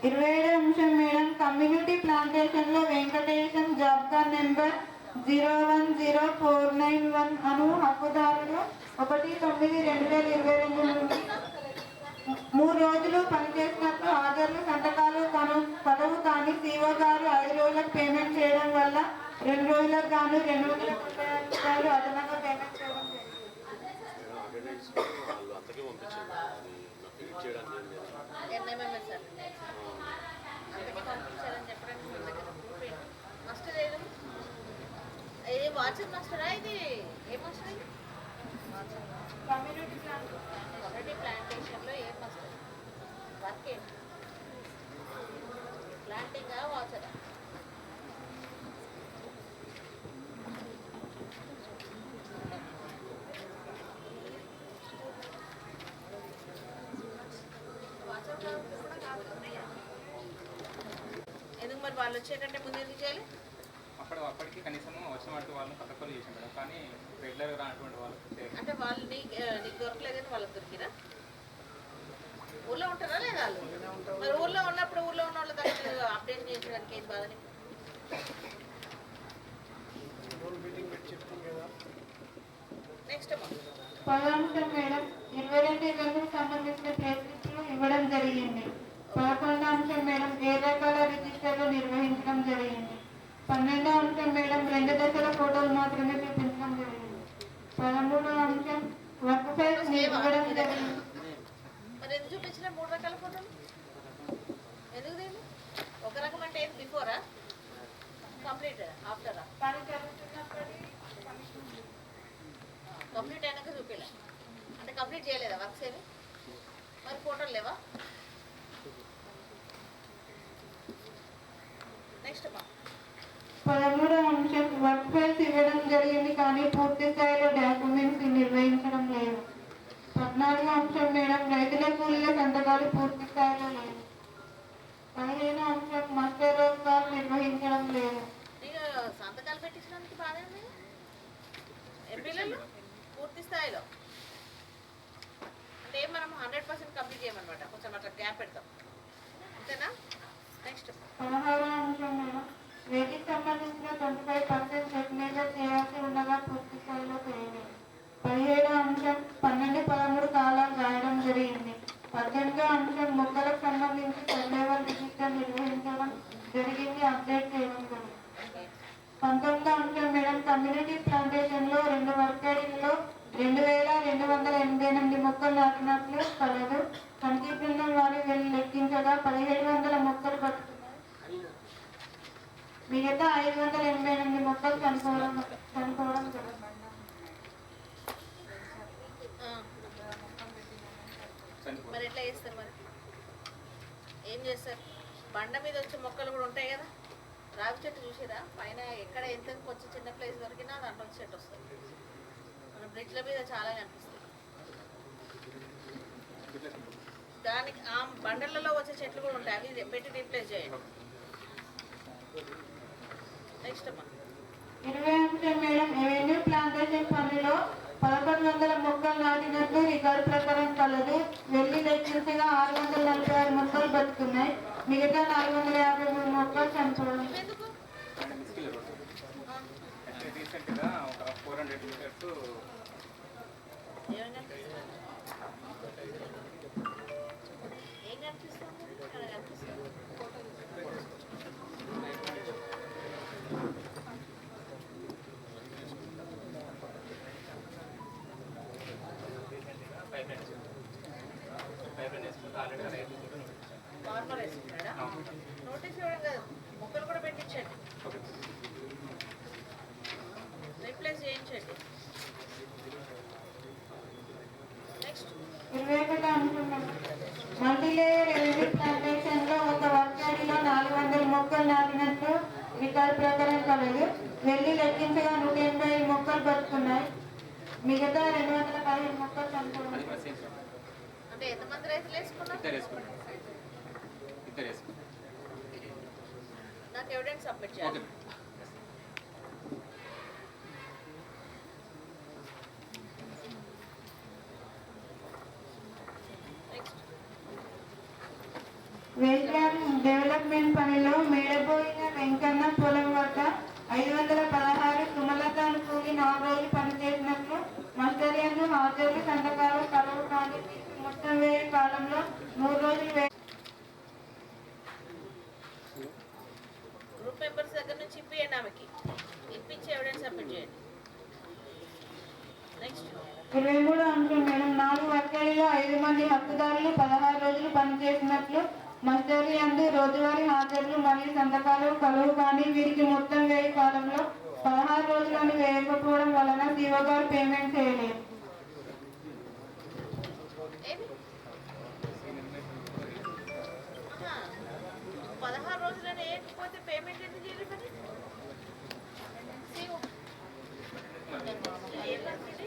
27వ అంశం మేడం కమ్యూనిటీ ప్లాంటేషన్ లో వెంకటేశం జాబ్ కార్డ్ నెంబర్ 010491 అను హక్కుదారులు 1/9/2022 నుండి 3 రోజులు పనిచేసినట్లు హాజరులు సంతకాలు కొనవు కానీ సీఓ గారు 5 రోజులకు పేమెంట్ చేయడం వల్ల 2 రోజులకు గాను 235 రూపాయలు అదనంగా పేమెంట్ చేయడం జరిగింది.
వాళ్ళు అంతకే పంపించారు అది నాకు ఎడిట్ చేయడానికి ఏం లేదు.
ఎన్ఎంఎంఎస్ సార్ అందుకే పంపించారని చెప్పడానికి మన దగ్గర ప్రూఫ్ ఏంటి? మాస్టర్ ఏది వాట్సాప్ మాస్టరా ఇది ఏ మాస్టర్ ఇది
కమ్యూనిటీ ప్లాన్
కమ్యూనిటీ ప్లాంటేషన్లో ఏ మాస్టర్ వర్క్ ఏంటి ప్లాంటింగా వాచరా ఎందుకు మరి వాళ్ళు వచ్చేటంటే ముందు ఎందుకు చేయాలి?
అప్పటికి కనీసం వచ్చిన వాటి వాళ్ళని కొత్త పనులు చేసాం మేడం, కానీ రెగ్యులర్గా రానటువంటి వాళ్ళు
అంటే వాళ్ళు నీకు దొరకలేదని వాళ్ళకి దొరికిరా? ఊళ్ళో ఉంటారా లేదా వాళ్ళు? మరి ఊళ్ళో ఉన్నప్పుడు ఊళ్ళో ఉన్న వాళ్ళ దగ్గర అప్డేట్ చేయించడానికి ఏం బాధని?
మీటింగ్ పెట్టి చెప్తాం కదా.
నెక్స్ట్ అమ్మా
పదాంశం మేడం 22 సంబంధించిన ప్లేస్లిస్టులు ఇవ్వడం జరిగింది. 11వ అంశం మేడం ఏ రకాల రిజిస్టర్లు నిర్వహించడం జరిగింది. 12వ అంశం మేడం 2 దశల ఫోటోలు మాత్రమే చూపించడం జరిగింది. 13వ అంశం వర్క్ ఫైల్స్ ఇవ్వడం జరిగింది.
మరి ఎందుకు చూపించిన 3 రకాల ఫోటోలు ఎందుకు దీన్ని? ఒక రకం అంటే ఏది బిఫోరా కంప్లీట్ ఆఫ్టరా?
పని జరుగుతున్నప్పటి
కంప్లీట్ అయినాక చూపించలే అంటే కంప్లీట్ చేయలేదా వర్క్స్ ఏమి? మరి ఫోటోలు లేవా? నెక్స్ట్ అమ్మా
13వ అంశం వర్క్ ఫైల్స్ ఇవ్వడం జరిగింది కానీ పూర్తి స్థాయిలో డాక్యుమెంట్స్ నిర్వహించడం లేదు. 14వ అంశం మేడం రైతుల కూలీల సంతకాలు పూర్తి స్థాయిలో లేదు. 15వ అంశం మాస్టర్ రోల్ కాల్ నిర్వహించడం లేదు.
నీకు సంతకాలు పెట్టించడానికి బాగానే ఉంది ఎంపీలలో పూర్తి స్థాయిలో అంటే మనం 100% కంప్లీట్ చేయమన్నమాట, కొంచెం అట్లా గ్యాప్ పెడతాం అంతేనా? నెక్స్ట్
16వ అంశం మేడం రేటికి సంబంధించిన 25% సెగ్మెంట్ చేయాల్సి ఉండగా పూర్తి స్థాయిలో చేయలేదు. 17వ అంశం 12, 13 కాలాలు రాయడం జరిగింది. 18వ అంశం మొక్కలకు సంబంధించి సర్వేవల్ రిజిస్టర్ నిర్వహించడం జరిగింది, అప్డేట్ చేయడం జరిగింది. 19వ అంశం మేడం కమ్యూనిటీ ప్లాంటేషన్లో 2 వర్కేడీల్లో 2288 మొక్కలు నాటినట్లు కలదు. తనిఖీ బృందం వారు వెళ్ళి లెక్కించగా 1700 మొక్కలు బతుకున్నాయి. మిగతా 588 మొక్కలు చనిపోవడం జరిగింది.
మరి ఎట్లా చేస్తారు? మరి ఏం చేస్తారు? బండ మీద వచ్చే మొక్కలు కూడా ఉంటాయి కదా, రావి చెట్టు చూసిరా పైన ఎక్కడ ఎంత కొంచెం చిన్న ప్లేస్ దొరికినా దాంట్లో చెట్టు వస్తుంది. మన బ్రిడ్జ్ల మీద చాలా కనిపిస్తుంది. దానికి ఆ బండలలో వచ్చే చెట్లు కూడా ఉంటాయి, అవి పెట్టి రీప్లేస్ చేయండి. నెక్స్ట్ అమ్మా
20వ అంశం మేడం ఎవెన్యూ ప్లాంటేషన్ పనిలో 1100 మొక్కలు నాటినట్లు రికార్డు ప్రకారం కలదు. వెళ్ళి లెక్కించగా 646 మొక్కలు బతుకున్నాయి. మిగతా 453 మొక్కలు చనిపోవడం.
ఎందుకు
మిస్కిల్ రీసెంట్గా ఒక 400 మీటర్స్
ఏం కనిపిస్తుంది? ఏం కనిపిస్తుంది? ఇక్కడ కనిపిస్తుంది ఫార్మర్ వేసుకున్నాడా? నోటీస్ ఇవ్వడం కదా, మొక్కలు కూడా పెట్టించండి, రీప్లేస్ చేయించండి. నెక్స్ట్
21వ అంశం మల్టీలేయర్ ఎవెన్యూ ప్లాంటేషన్లో ఒక వర్కేడీలో 400 మొక్కలు నాటినట్లు రికార్డు ప్రకారం కలదు. వెళ్ళి లెక్కించగా 185 మొక్కలు బతుకున్నాయి. మిగతా 215 మొక్కలు చనిపోవడం.
అంటే ఎంతమంది రైతులు వేసుకున్నారు?
ఇద్దరు వేసుకున్నారు.
నాకు ఎవిడెన్స్ సబ్మిట్ చేయాలి.
వేల్యాన్ డెవలప్మెంట్ పనిలో మేడబోయిన వెంకన్న పొలం వద్ద 516 సుమలతాను కూలి 4 రోజులు పనిచేసినట్లు మస్టరియన్లు హాజరు సంతకాలు కలవు కానీ మొత్తం వేరే కాలంలో
నెక్స్ట్
23 అంశం మేడం 4 వర్గాలలో 5 మంది హక్కుదారులు 16 రోజులు పనిచేసినట్లు మస్టరీ అందు రోజువారీ హాజరులు మరియు సంతకాలు కలువు కానీ వీరికి మొత్తం వేయి కాలంలో 16 రోజులను వేయకపోవడం వలన సీఓ గారు పేమెంట్ చేయలేదు.
ఏమి 16 రోజులని వేయకపోతే పేమెంట్ ఎందుకు చేయలేదు మరి CEO ఏం రాసింది?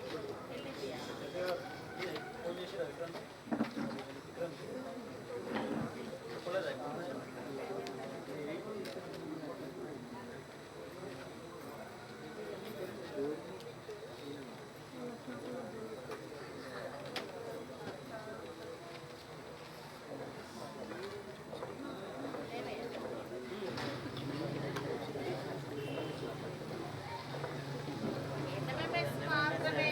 NMMS మాత్రమే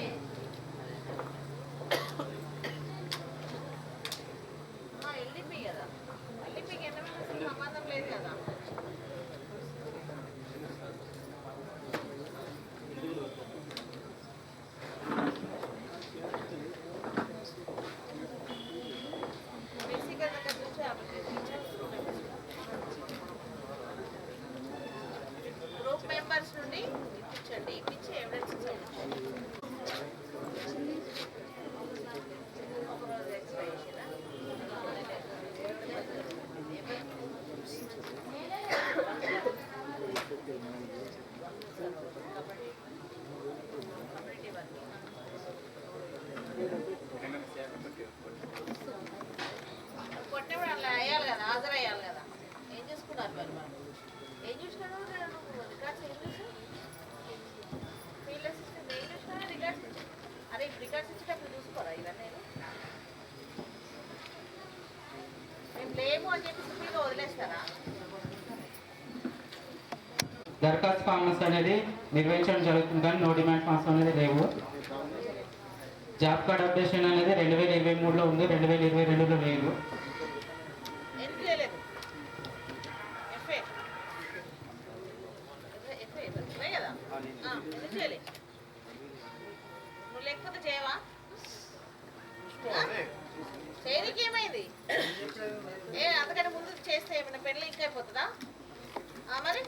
ఎల్డిపి కదా, ఎల్డిపికి NMMS సంబంధం లేదు కదా. బేసిక్గా దగ్గర నుంచి అప్లికేషన్ గ్రూప్ మెంబర్స్ నుండి ఇప్పించండి, ఇప్పించి ఎవిడెన్స్ ఇచ్చేయండి. ఒకరోజు ఎక్స్ప్లెయిన్ కొట్టినప్పుడు అట్లా వేయాలి కదా, హాజరు అయ్యాలి కదా. ఏం చేసుకున్నారు మరి మనం ఏం చూసినాను రికార్డ్స్ ఏం చూసాను ఫీల్డ్ అసిస్టెంట్ ఏం చూసినా రికార్డ్స్ అరే ఇప్పుడు రికార్డ్స్ ఇచ్చేటప్పుడు చూసుకోరా ఇవన్నీ మేము లేము అని చెప్పి సింపుల్గా వదిలేస్తారా?
దరఖాస్తు ఫార్మ్స్ అనేది నిర్వహించడం జరుగుతుంది కానీ నో డిమాండ్ ఫార్మ్స్ అనేది లేవు. జాబ్ కార్డ్ అప్డేషన్ అనేది 2023లో ఉంది, 2022లో లేదు.
ఎందుకు చేయలేదు? ఎఫ్ఏ కదా ఎందుకు చేయలేదు? నువ్వు లేకపోతే చేయవా? చేయడానికి ఏమైంది? అంతకంటే ముందు చేస్తే ఏమైనా పెళ్ళి ఇంకా అయిపోతుందా? మరి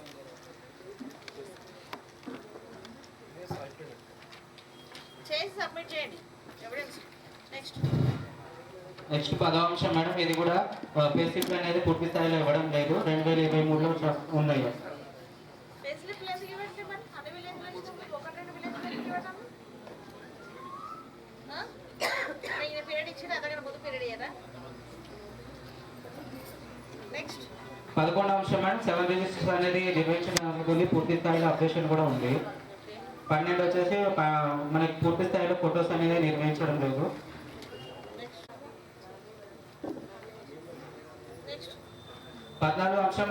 చేసి సబ్మిట్ చేయండి ఎవిడెన్స్. నెక్స్ట్
10వ అంశం మేడం, ఇది కూడా పే స్లిప్ అనేది పూర్తి స్థాయిలో ఇవ్వడం లేదు, 2023లో ఉన్నాయి.
పే స్లిప్లు ఎందుకు ఇవ్వండి మరి? అన్ని విలేజ్లో ఒకటి రెండు విలేజ్లో ఎందుకు ఇవ్వడం? ఈయన పీరియడ్ ఇచ్చిన అంతకన్నా ముందు పీరియడ్ ఇయ్యరా? నెక్స్ట్
11వ అంశం మేడం, 7 రిజిస్టర్స్ అనేది నిర్వహించడం జరుగుతుంది, పూర్తి స్థాయిలో అప్డేషన్ కూడా ఉంది. 12 వచ్చేసి మనకి పూర్తి స్థాయిలో ఫొటోస్ అనేది నిర్వహించడం లేదు. 14వ అంశం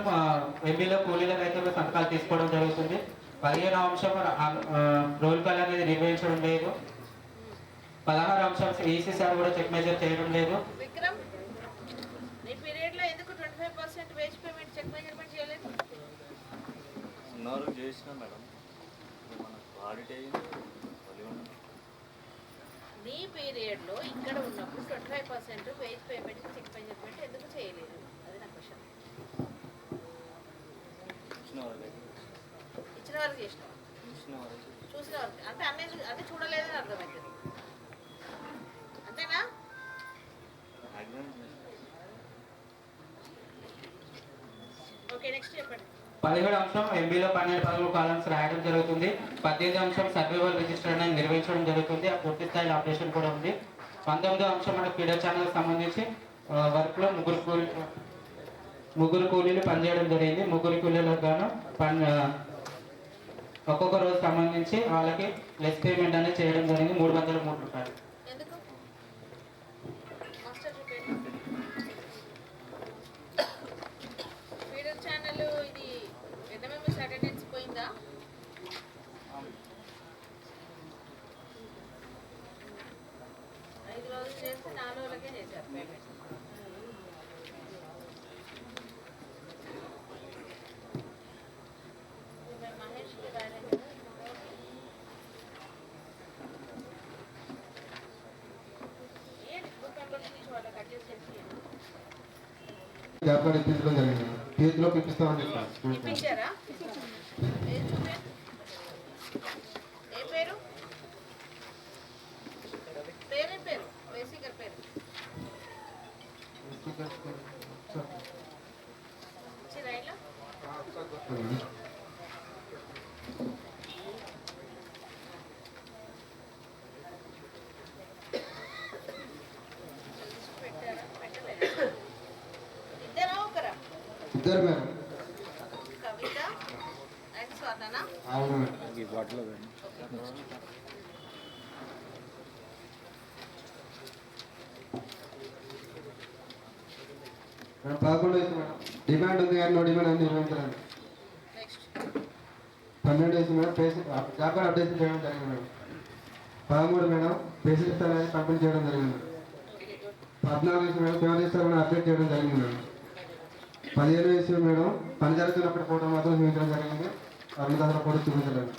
ఎంబీలో కూలీల రైతులు సంతకాలు తీసుకోవడం జరుగుతుంది. 15వ అంశం రోల్ కాల్ అనేది నిర్వహించడం లేదు. 16వ అంశం ఈసీసార్ కూడా చెక్ మెజర్ చేయడం లేదు.
విక్రమ్ నీ పీరియడ్లో ఎందుకు 25% వేజ్ పేమెంట్ చెక్ మెజర్మెంట్ చేయలేదు?
చేసినా మేడం ఆడిట్ అయ్యింది.
నీ పీరియడ్లో ఇక్కడ ఉన్నప్పుడు 25% వేజ్ పేమెంట్ చెక్ మెజర్మెంట్ ఎందుకు చేయలేదు? అది నా క్వశ్చన్. ఇచ్చిన వాళ్ళకి చేసినావా? చూసిన వాళ్ళకి అంటే అన్నీ చూడలేదని అర్థమవుతుంది అంతేనా? ఓకే నెక్స్ట్ చెప్పండి.
17వ అంశం ఎంబీలో 12-13 కాలమ్స్ రాయడం జరుగుతుంది. 18వ అంశం సర్వైవల్ రిజిస్టర్ అనేది నిర్వహించడం జరుగుతుంది, ఆ పూర్తి స్థాయిలో ఆపరేషన్ కూడా ఉంది. 19వ అంశం మన ఫీడర్ ఛానల్ సంబంధించి వర్క్లో ముగ్గురు కూలీలు పనిచేయడం జరిగింది. ముగ్గురు కూలీలకు గాను ఒక్కొక్క రోజు సంబంధించి వాళ్ళకి లెస్ పేమెంట్ అనేది చేయడం జరిగింది, 303 రూపాయలు.
ఎందుకు మాస్టర్ చూపండి. ఫీడర్ ఛానల్ ఇది NMMS అటెండెన్స్ పోయిందా? ఐదు రోజులు చేస్తే 4 రోజులకే చేశారు పేమెంట్. మహేష్
జాబ్ కార్డు ఇప్పించడం జరిగింది. చేతిలోకి ఇప్పిస్తామని చెప్పారు.
ఇప్పించారా? ఏం చూపే? ఏ పేరు? పేరేం పేరు? బేసిక్ పేరు రైలా పెట్టారా? పెట్టలేదా? ఇద్దరా ఒకరా?
ఇద్దరు మేడం.
Kavitha and స్వర్ణనా?
అవును మేడం. మేడం 11 వేసి మేడం డిమాండ్ ఉంది కానీ నో డిమాండ్ అని నిర్వహించలేదు.
నెక్స్ట్
12 వేసి మేడం జాబ్ కార్డు అప్డేషన్ చేయడం జరిగింది మేడం. 13 మేడం బేసిక్ అనేది కంప్లీట్ చేయడం జరిగింది. 14 వేసి మేడం ఫేవర్ అప్డేట్ చేయడం జరిగింది మేడం. 15 వేసి మేడం పని జరుగుతున్నప్పుడు ఫోటో మాత్రం చూపించడం జరిగింది. 2 దశల ఫోటో చూపించలేదు.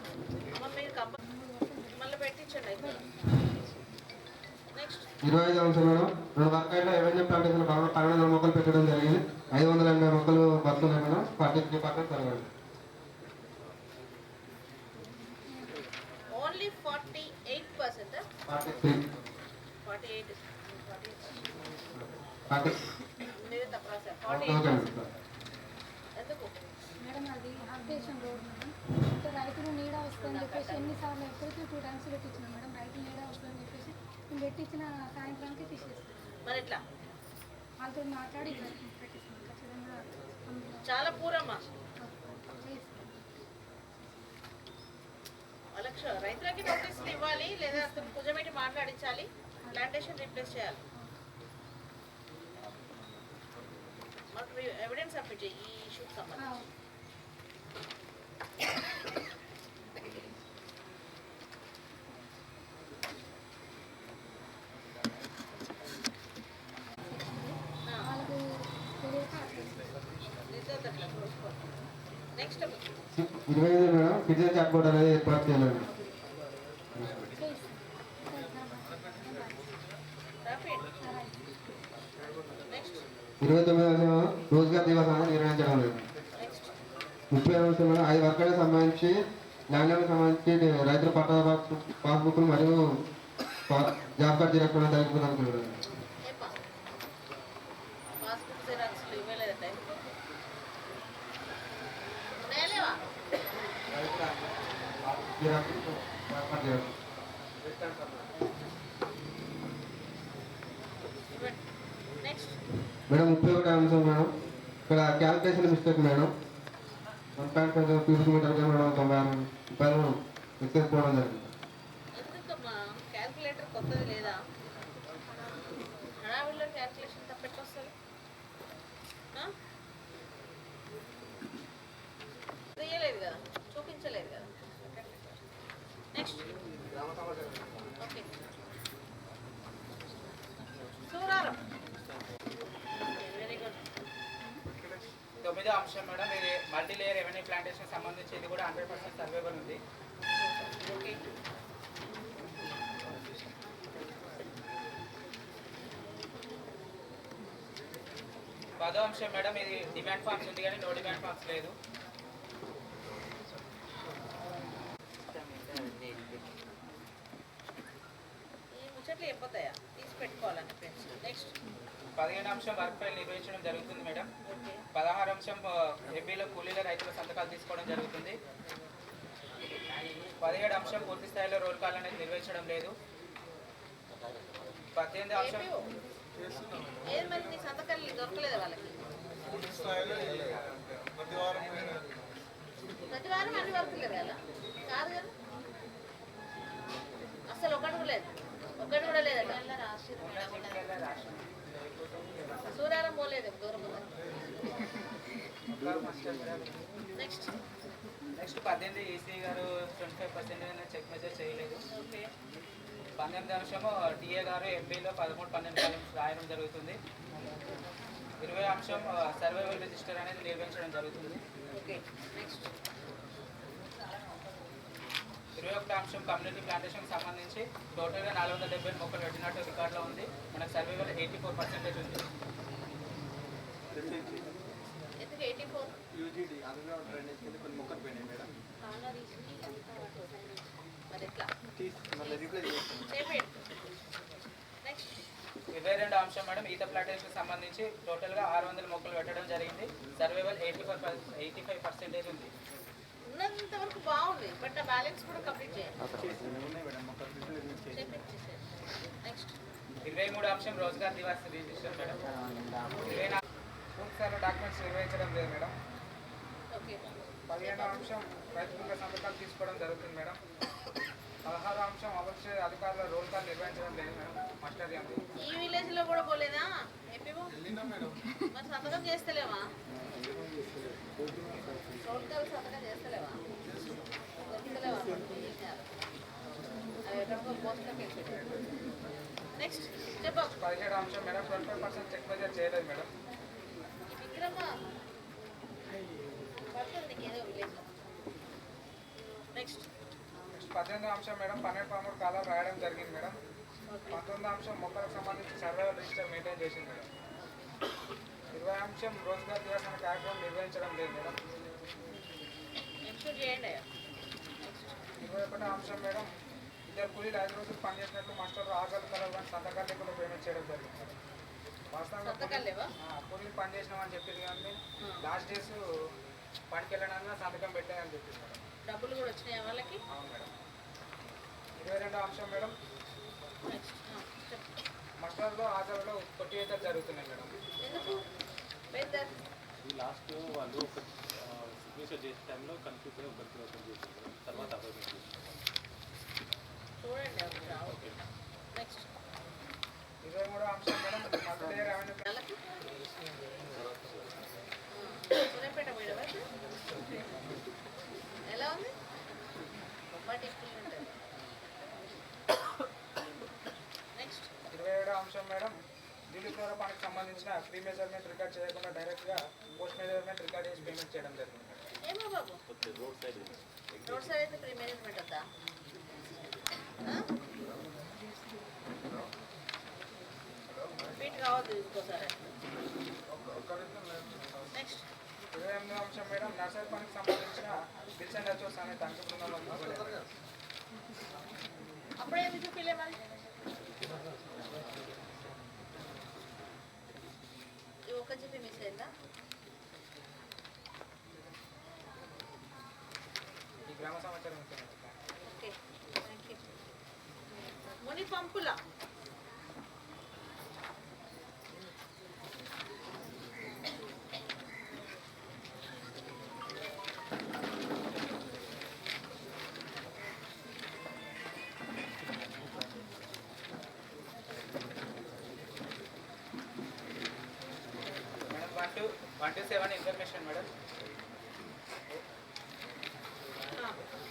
మళ్ళీ పెట్టించండి అయితే. నెక్స్ట్
25 అంశం మేడం 2 వర్కాయిలో ఎవెన్యూ ప్లాంటేషన్ 1200 మొక్కలు పెట్టడం జరిగింది. 580 మొక్కలు బతున్నాయి మేడం. 43% పెరగండి.
ఓన్లీ 48%. 48 మీరే తప్ప రాశారు. 48 ఎందుకు
మేడం అది అప్డేషన్ రోడ్ మేడం. అంటే రైతులు నీడ వస్తుందని చెప్పేసి ఎన్నిసార్లు ఎప్పటికీ 2 టైమ్స్ పెట్టించినాం మేడం. రైతు నీడ వస్తుందని చెప్పేసి మేము పెట్టించిన సాయంత్రానికి తీసేస్తాం.
మరి ఎట్లా?
వాళ్ళతో మాట్లాడి పెట్టిస్తాం ఖచ్చితంగా.
చాలా పూరమ్మా వాళ్ళకి రైతులకి నోటీసులు ఇవ్వాలి లేదా అతను కుజమెట్టి మాట్లాడించాలి. ప్లాంటేషన్ రీప్లేస్ చేయాలి. మాకు ఎవిడెన్స్ సబ్మిట్ చేయి ఈ ఇష్యూకి సంబంధించి.
వాళ్ళకు తెలియక
next
25 madam kitchen chart board అనేది ఏర్పాటు చేయాలండి.
నెక్స్ట్
29 రోజుగార్ దివస్ అనేది నిర్వహించడం లేదు. 30 మేడం 5 వర్గాలకు సంబంధించి ల్యాండ్లకు సంబంధించి రైతుల పట్టా పాస్బుక్లు మరియు జాబ్ కార్డు జిరాక్స్ జరుగుతుంది.
పాస్బుక్ జిరాక్స్లు ఇవ్వలేదట. ఉన్నాయా? నెక్స్ట్
మేడం 31 అంశం మేడం ఇక్కడ calculation mistake madam 1.5 cubic metre madam 96 రూపాయలు ఎక్కేసుకోవడం జరిగింది.
ఎందుకమ్మా క్యాల్కులేటర్ కొత్తది లేదా? హడావిడిలో క్యాల్కులేషన్ తప్పెట్టొస్తుంది. తీయలేదు కదా, చూపించలేదు కదా. Next okay Suraram. Very good.
9వ అంశం మేడం ఇది మల్టీ లేయర్ రెవెన్యూ ప్లాంటేషన్ సంబంధించి ఇది కూడా 100% సర్వేబుల్ ఉంది.
ఓకే
10వ అంశం మేడం ఇది డిమాండ్ ఫార్మ్స్ ఉంది కానీ నో డిమాండ్ ఫార్మ్స్ లేదు.
ఈ ముచ్చట్లు చెప్పతాయా తీసి పెట్టుకోవాలండి ఫ్రెండ్స్. నెక్స్ట్
15వ అంశం వర్క్ ఫైల్ నిర్వహించడం జరుగుతుంది మేడం.
ఓకే
16వ అంశం ఏపీలో కూలీల రైతుల సంతకాలు తీసుకోవడం జరుగుతుంది. 17వ అంశం పూర్తి స్థాయిలో రోల్ కాల్ అనేది నిర్వహించడం లేదు. 18వ అంశం
ఏది మరి నీ సంతకాలు దొరకలేదు వాళ్ళకి? ప్రతి వారం అన్ని వర్కులు కదా కాదు కదా, అసలు ఒకటి కూడా లేదు. ఒకటి కూడా లేదట. సూర్యారం పోలేదు దూరం. నెక్స్ట్
18 ఈసీ గారు 25% చెక్ మెసేజ్ చేయలేదు.
ఓకే
19వ అంశము టీఏ గారు ఎంపీలో 13-12 రాయడం జరుగుతుంది. 20వ అంశం సర్వైవల్ రిజిస్టర్ అనేది నిర్వహించడం జరుగుతుంది.
ఓకే నెక్స్ట్
21వ అంశం కమ్యూనిటీ ప్లాంటేషన్ సంబంధించి టోటల్గా 470 మొక్కలు పెట్టినట్టు రికార్డులో ఉంది. మనకు సర్వైవల్ 84% ఉంది.
ఎందుకు 84
యూజీడీ అందులో డ్రైనేజ్ కింద కొన్ని మొక్కలు పోయినాయి మేడం.
మరి ఎట్లా
మళ్ళీ రీప్లేస్ చేస్తాం.
చేపేయండి. నెక్స్ట్
22 అంశం మేడం, ఈత ప్లాంటేషన్కి సంబంధించి టోటల్గా 600 మొక్కలు పెట్టడం జరిగింది. సర్వైవల్ 85% ఉంది.
ఉన్నంత వరకు బాగుంది, బట్ ఆ బ్యాలెన్స్ కూడా కంప్లీట్ చేయండి.
ఉన్నాయి మేడం మొక్కలు
చేపించేసేయండి. నెక్స్ట్
23 అంశం రోజ్గార్ దివాస్ రిజిస్టర్ మేడం. 24 పూర్తి స్థాయిలో డాక్యుమెంట్స్ నిర్వహించడం లేదు మేడం.
ఓకే.
15 అంశం రైతుల సంతకాలు తీసుకోవడం జరుగుతుంది మేడం. 16 అంశం అవశ్య అధికారుల రోల్ కాల్ నిర్వహించడం లేదు మేడం. మాస్టర్ గారు
ఈ విలేజ్ లో కూడా పోలేదా ఏపీఓ?
వెళ్ళినాం మేడం.
మరి సంతకం చేస్తలేవా?
రోడ్లు సంతకం చేస్తలేవా? దొరుకుతలేవా? అవి ఎక్కడికో పోస్టులకు వెళ్ళిపోయారు.
నెక్స్ట్ చెప్పు.
17 అంశం మేడం, 25% చెక్ మెజర్ చేయలేదు మేడం.
ఈ విగ్రహం పడుతుంది ఏదో విలేజ్.
నెక్స్ట్
18 అంశం మేడం, 12 కాలాలు రాయడం జరిగింది మేడం. 19 అంశం మొక్కలకు సంబంధించి సర్వైవల్ రిజిస్టర్ మెయింటైన్ చేసింది మేడం. 20 అంశం రోజ్గార్ దివాస్ అనే కార్యక్రమం నిర్వహించడం లేదు మేడం.
ఎన్షూర్ చేయండి.
21 అంశం మేడం, ఇద్దరు కూలీలు 5 రోజులు పనిచేసినట్లు మాస్టర్ ఆగలు కలవని సంతకాలు లేకుండా పేమెంట్ చేయడం జరిగింది మేడం. వాస్తవంగా
సంతకాలు లేవా?
కూలీలు పని చేసినామని చెప్పింది కానీ లాస్ట్ డేస్ పనికి వెళ్ళడానికి సంతకం పెట్టాయని చెప్పింది మేడం.
డబ్బులు కూడా వచ్చినాయా వాళ్ళకి?
అవును మేడం. 22 అంశం మేడం,
నెక్స్ట్ చెప్పు.
మస్టర్లో ఆచరణలో కొట్టి ఈతలు జరుగుతున్నాయి మేడం.
ఎందుకు పెద్ద
ఈ లాస్ట్ వాళ్ళు ఒక సిగ్నేచర్ చేసే టైంలో కన్ఫ్యూజ్ అయ్యి ఒకరికి ఓపెన్ చేశారు, తర్వాత అపాయింట్మెంట్ చేశారు.
చూడండి అప్పుడు రావు. నెక్స్ట్
23 అంశం మేడం, మధ్య రెవెన్యూ
వాళ్ళకి సూర్యాపేట పోయినా ఎలా ఉంది? బొమ్మాటి స్కూల్ ఉంటుంది. నెక్స్ట్
27 అంశం మేడం, దిలీప్ల పనికి సంబంధించిన ప్రీ మెజర్మెంట్ రికార్డ్ చేయకుండా డైరెక్ట్గా పోస్ట్ మెజర్మెంట్ రికార్డ్ చేసి పేమెంట్ చేయడం జరిగింది మేడం.
ఏమో బాబు,
రోడ్ సైడ్
రోడ్ సైడ్ అయితే ప్రీ మేనేజ్మెంట్ వద్దా? రిపీట్ కావద్దు ఇంకోసారి. నెక్స్ట్
28 అంశం మేడం, నర్సరీ పనికి సంబంధించిన బిల్స్ అండ్ అచోస్ అనే తనిఖీ బృందంలో తీసుకోలేదు.
అప్పుడే ఎందుకు చూపిలే మరి? ఈ ఒక్క జీపీ మిస్ అయిందా?
ఈ గ్రామ సమాచారం ఉంటుంది.
Okay, thank you. Muni పంపుల
madam 1-7 information madam.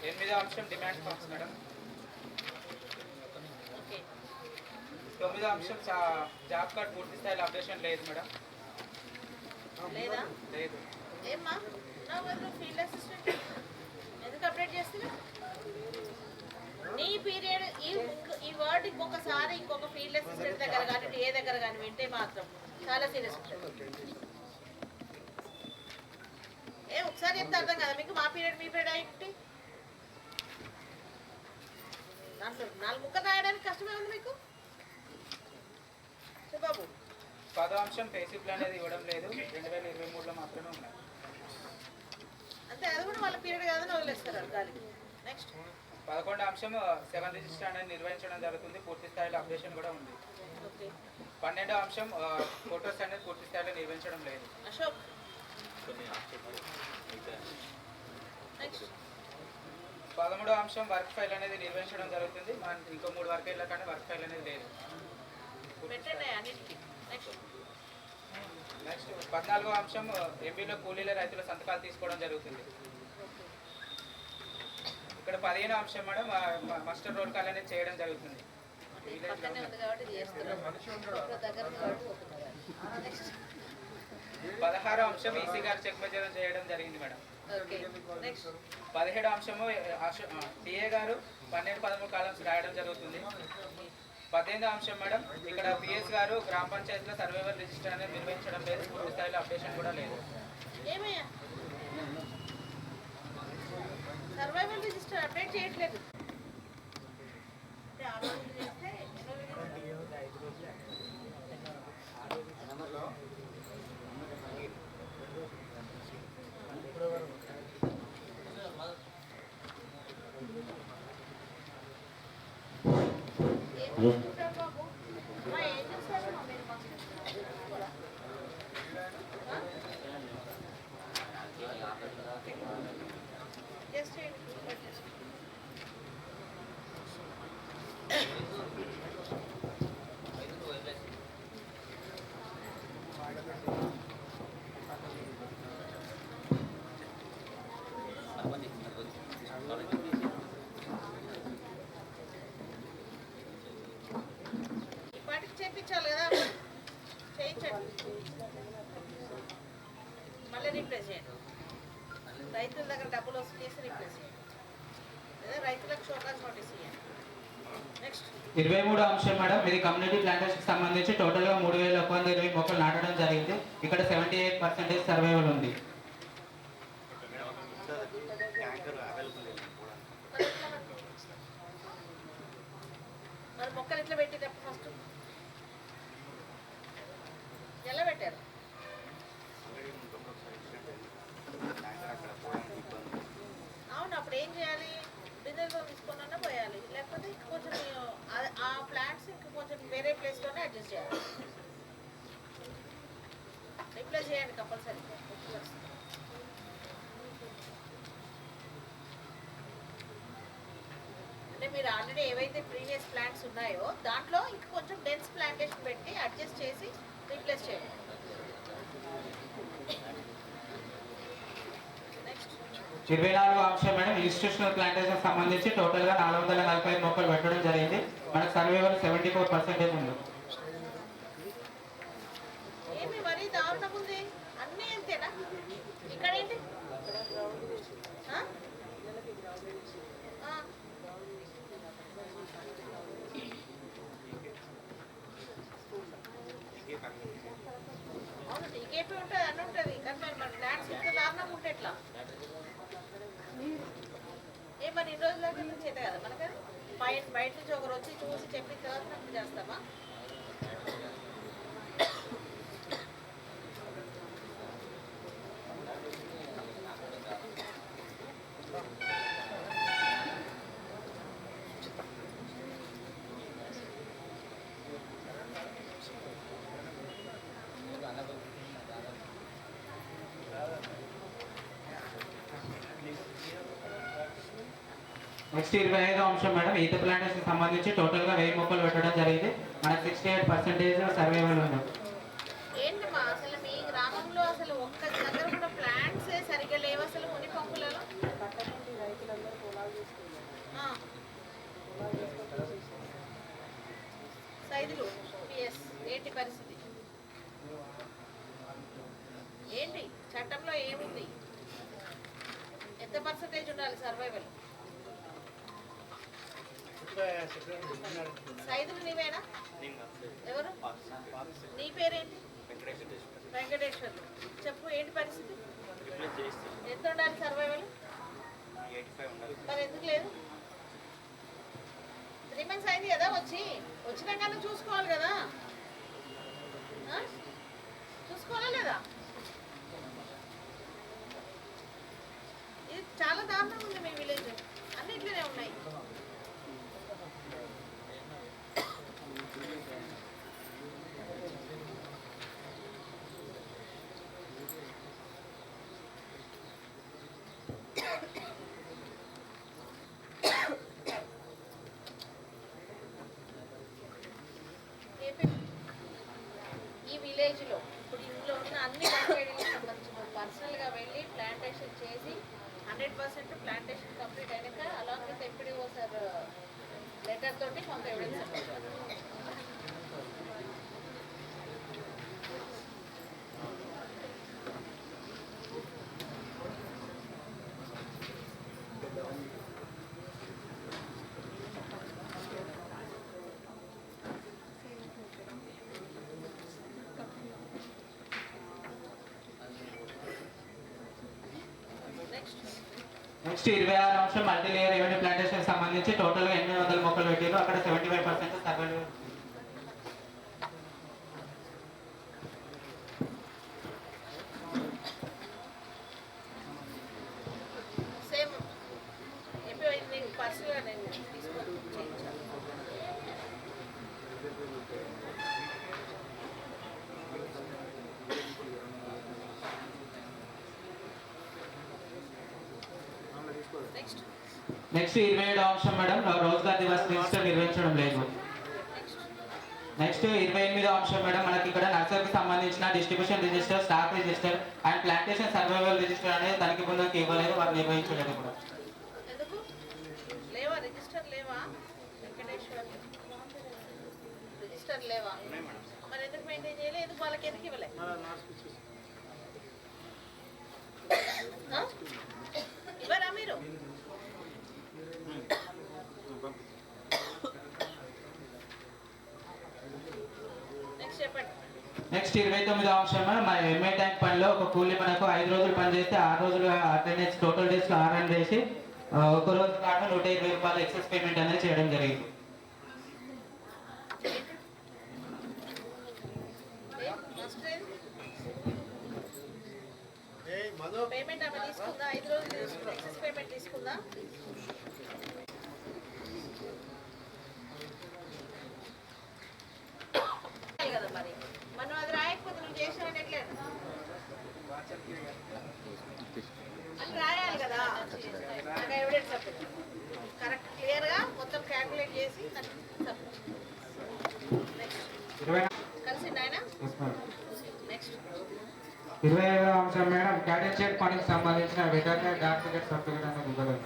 8వ అంశం డిమాండ్ ఫార్మ్స్ మేడం.
ఓకే.
9వ అంశం జాబ్ కార్డ్ పూర్తి స్థాయిలో అప్డేషన్ లేదు మేడం.
లేదా?
లేదు.
ఏమ్మా నా వల్ల ఫీల్డ్ అసిస్టెంట్ ఎందుకు అప్డేట్ చేస్తున్నావు? నీ పీరియడ్ ఈ వర్డ్ ఇంకొకసారి ఇంకొక ఫీల్డ్ అసిస్టెంట్ దగ్గర కానీ ఏ దగ్గర కానీ వింటే మాత్రం చాలా సీరియస్ ఉంటుంది. ఒకసారి చెప్తే అర్థం కదా మీకు? మా పీరియడ్ మీ పీరియడ్ ఏంటి? దాంట్లో 4 ముక్కలు రాయడానికి కష్టమే ఉంది మీకు బాబు.
10వ అంశం పేసిప్లు అనేది ఇవ్వడం లేదు, 2023లో మాత్రమే ఉన్నాయి.
అంతే, అది కూడా వాళ్ళ పీరియడ్ కాదని వదిలేస్తారు గాలికి. నెక్స్ట్
11వ అంశం 7 రిజిస్టర్ అనేది నిర్వహించడం జరుగుతుంది, పూర్తి స్థాయిలో అప్డేషన్ కూడా ఉంది.
ఓకే.
12వ అంశం ఫోటోస్ అనేది పూర్తి స్థాయిలో నిర్వహించడం లేదు.
అశోక్
కొన్ని
నెక్స్ట్
13వ అంశం వర్క్ ఫైల్ అనేది నిర్వహించడం జరుగుతుంది, మనకి ఇంకో 3 వర్క్ ఫైల్ కానీ వర్క్ ఫైల్ అనేది లేదు.
పెట్టండి అన్నిటికీ. నెక్స్ట్
14వ అంశం ఎంపీలో కూలీల రైతుల సంతకాలు తీసుకోవడం జరుగుతుంది. ఇక్కడ 15వ అంశం మేడం మస్టర్ రోల్ కాల్ అనేది చేయడం జరుగుతుంది.
పక్కనే ఉంది కాబట్టి ఇది చేస్తున్నాం. దగ్గర ఉంది కాబట్టి ఒప్పుకోవాలి. నెక్స్ట్
16వ అంశం ఈసీ గారు చెక్ మెజర్ చేయడం జరిగింది మేడం.
ఓకే. నెక్స్ట్
17వ అంశము టీఏ గారు 12-13 కాలమ్స్ రాయడం జరుగుతుంది. 18వ అంశం మేడం, ఇక్కడ పిఎస్ గారు గ్రామ పంచాయతీలో సర్వైవల్ రిజిస్టర్ అనేది నిర్వహించడం లేదు, పూర్తి స్థాయిలో అప్డేషన్ కూడా లేదు.
ఏమయ్యా సర్వైవల్ రిజిస్టర్ అప్డేట్ చేయట్లేదు అంటే ఆలోచన చేస్తే ఏం చూస్తారు బాబు ఏం చూస్తారు మీరు జస్ట్ ఇప్పటికి చేయించాలి కదా చేయించండి మళ్ళీ రీప్లేస్ చేయండి రైతుల దగ్గర డబ్బులు వసూలు చేసి రీప్లేస్ చేయండి లేదా రైతులకు షోకాజ్ నోటీస్ ఇవ్వండి. నెక్స్ట్
23వ అంశం మేడం, ఇది కమ్యూనిటీ ప్లాంటేషన్ సంబంధించి టోటల్గా 3120 మొక్కలు నాటడం జరిగింది. ఇక్కడ 78% సర్వైవల్ ఉంది.
మరి మొక్కలు ఎట్లా పెట్టేటప్పుడు ఫస్ట్ ఎలా పెట్టారు? అవును, అప్పుడు ఏం చేయాలి? డిజైన్తో తీసుకున్నా పోయాలి, లేకపోతే కొంచెం ఆ ప్లాంట్స్ ఇంకా కొంచెం వేరే ప్లేస్లోనే అడ్జస్ట్ చేయాలి. రిప్లేస్ చేయండి కంపల్సరీ. అంటే మీరు ఆల్రెడీ ఏవైతే ప్రీవియస్ ప్లాంట్స్ ఉన్నాయో దాంట్లో ఇంకా కొంచెం డెన్స్ ప్లాంటేషన్ పెట్టి అడ్జస్ట్ చేసి రీప్లేస్ చేయండి. నెక్స్ట్
24వ అంశం మేడం, ఇన్స్టిట్యూషనల్ ప్లాంటేషన్ సంబంధించి టోటల్గా 445 మొక్కలు పెట్టడం జరిగింది. మనకు సర్వైవల్ 74% ఉంది.
ఏమి మరీ దారుణం ఉంది, అన్నీ అంతేనా? ఇక్కడ ఏంటి? అవును, టీకేపీ ఉంటుంది, అన్నీ ఉంటుంది, కానీ మరి మన ప్లాంట్స్ ఇంత దారుణంగా ఉంటే ఎట్లా? మరి ఇన్ని రోజుల దాకా చేత కదా మనకది బయట నుంచి ఒకరు వచ్చి చూసి చెప్పిన తర్వాత మనం చేస్తామా?
నెక్స్ట్ 25వ అంశం మేడం, ఈత ప్లాంటేషన్ సంబంధించి టోటల్గా 1000 మొక్కలు పెట్టడం జరిగింది. మనకు 68% సర్వైవల్ ఉంది.
ఏంటమ్మా అసలు మీ గ్రామంలో అసలు ఒక్క దగ్గర కూడా ప్లాంట్స్ సరిగ్గా లేవు అసలు ముని పంపులలో? సైదులు పిఎస్ ఏంటి పరిస్థితి? ఏంటి చట్టంలో ఏముంది? ఎంత పర్సంటేజ్ ఉండాలి సర్వైవల్? సైదులు నీవేనా? ఎవరు? నీ పేరేంటి? వెంకటేశ్వర్లు. చెప్పు ఏంటి పరిస్థితి? ఎంత ఉండాలి సర్వైవల్? మరి ఎందుకు లేదు? 3 months అయింది కదా వచ్చినాక చూసుకోవాలి కదా, చూసుకోవాలా లేదా? ఇది చాలా దారుణంగా ఉంది మీ విలేజ్, అన్నిట్లోనే ఉన్నాయి. ఈ విలేజ్లో ఇప్పుడు ఇందులో ఉన్న అన్ని పంచాయతీలకు సంబంధించిన పర్సనల్గా వెళ్ళి ప్లాంటేషన్ చేసి 100% ప్లాంటేషన్ కంప్లీట్ అయినాక along with MPDO sir letter తోటి కొంత ఎవిడెన్స్
నెక్స్ట్ 26 అంశం మల్టీ లేయర్ రెవెన్యూ ప్లాంటేషన్ సంబంధించి టోటల్గా 800 మొక్కలు పెట్టారు. అక్కడ 75% సర్వేలు.
సేమ్ ఇప్పుడు నేను పర్సనల్గా నేను తీసుకొని చేయించాను.
నెక్స్ట్ 27 అంశం మేడం రోజ్గార్ దివస్ రిజిస్టర్ నిర్వహించడం లేదు. నెక్స్ట్ 28 అంశం మేడం మనకి ఇక్కడ నర్సరీకి సంబంధించిన distribution register, stock register and plantation survival register అనేది తనకి బృందంకి ఇవ్వలేదు, వారు నిర్వహించలేదు కూడా.
ఎందుకు లేవా రిజిస్టర్ లేవా? వెంకటేశ్వర్ రిజిస్టర్ లేవా? మరి ఎందుకు మెయింటైన్ చేయలేదు? ఎందుకు వాళ్ళకి ఎందుకు ఇవ్వలే? ఇవ్వరా మీరు? నెక్స్ట్ చెప్పండి.
నెక్స్ట్ 29 అంశం మన ఎంఏ ట్యాంక్ పనిలో ఒక కూలీ మనకు 5 రోజులు పని చేస్తే 6 రోజులు అటెండెన్స్ టోటల్ డేస్ 6 చేసి ఒక రోజు కాను 120 రూపాయలు ఎక్సెస్ పేమెంట్ అనేది చేయడం జరిగింది.
పేమెంట్ ఆమె తీసుకుందా? 5 రోజులు తీసుకుందా? ఎక్సెస్ పేమెంట్ తీసుకుందా? కదా మరి మనం అది రాయకపోతే నువ్వు చేసావని ఎట్లేదు అని రాయాలి కదా. నాకు ఎవిడెన్స్ సబ్మిట్ కరెక్ట్ క్లియర్గా మొత్తం క్యాల్కులేట్ చేసి కలిసింది ఆయన. నెక్స్ట్
27వ అంశం మేడం క్యాడెట్ షెడ్ పనికి సంబంధించిన వెటర్నరీ డాక్టర్ సర్టిఫికేట్ అనేది ఇవ్వలేదు.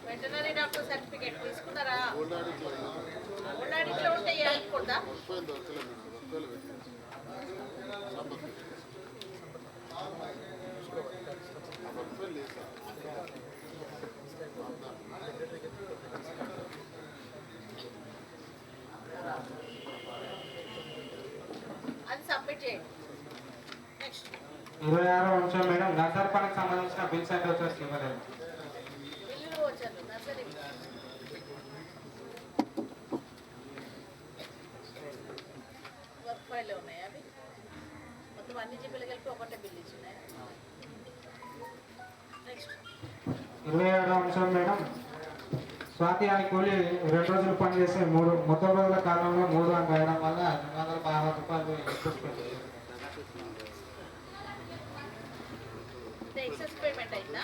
వెటర్నరీ డాక్టర్ సర్టిఫికేట్ తీసుకున్నారా? ఉన్నాడిట్లో ఉంటే అనుకుంటా. అది సబ్మిట్ చేయండి. నెక్స్ట్
26వ అంశం మేడం నర్సరీ పనికి సంబంధించిన బిల్స్ అండ్ వచ్చేసి ఇవ్వలేదు.
బిల్లులు వచ్చారు నర్సరీ వర్క్ ఫైల్ ఉన్నాయా? అవి మొత్తం అన్ని జిబ్బులు కలిపి ఒకటే బిల్లు ఇచ్చినాయా? నెక్స్ట్
27వ అంశం మేడం స్వాతి అని కూలి 2 రోజులు పని చేస్తే 30 రోజుల కాలంలో 3 అని రాయడం వల్ల 260 రూపాయలు
ఎక్సెస్ పేమెంట్ అయిందా?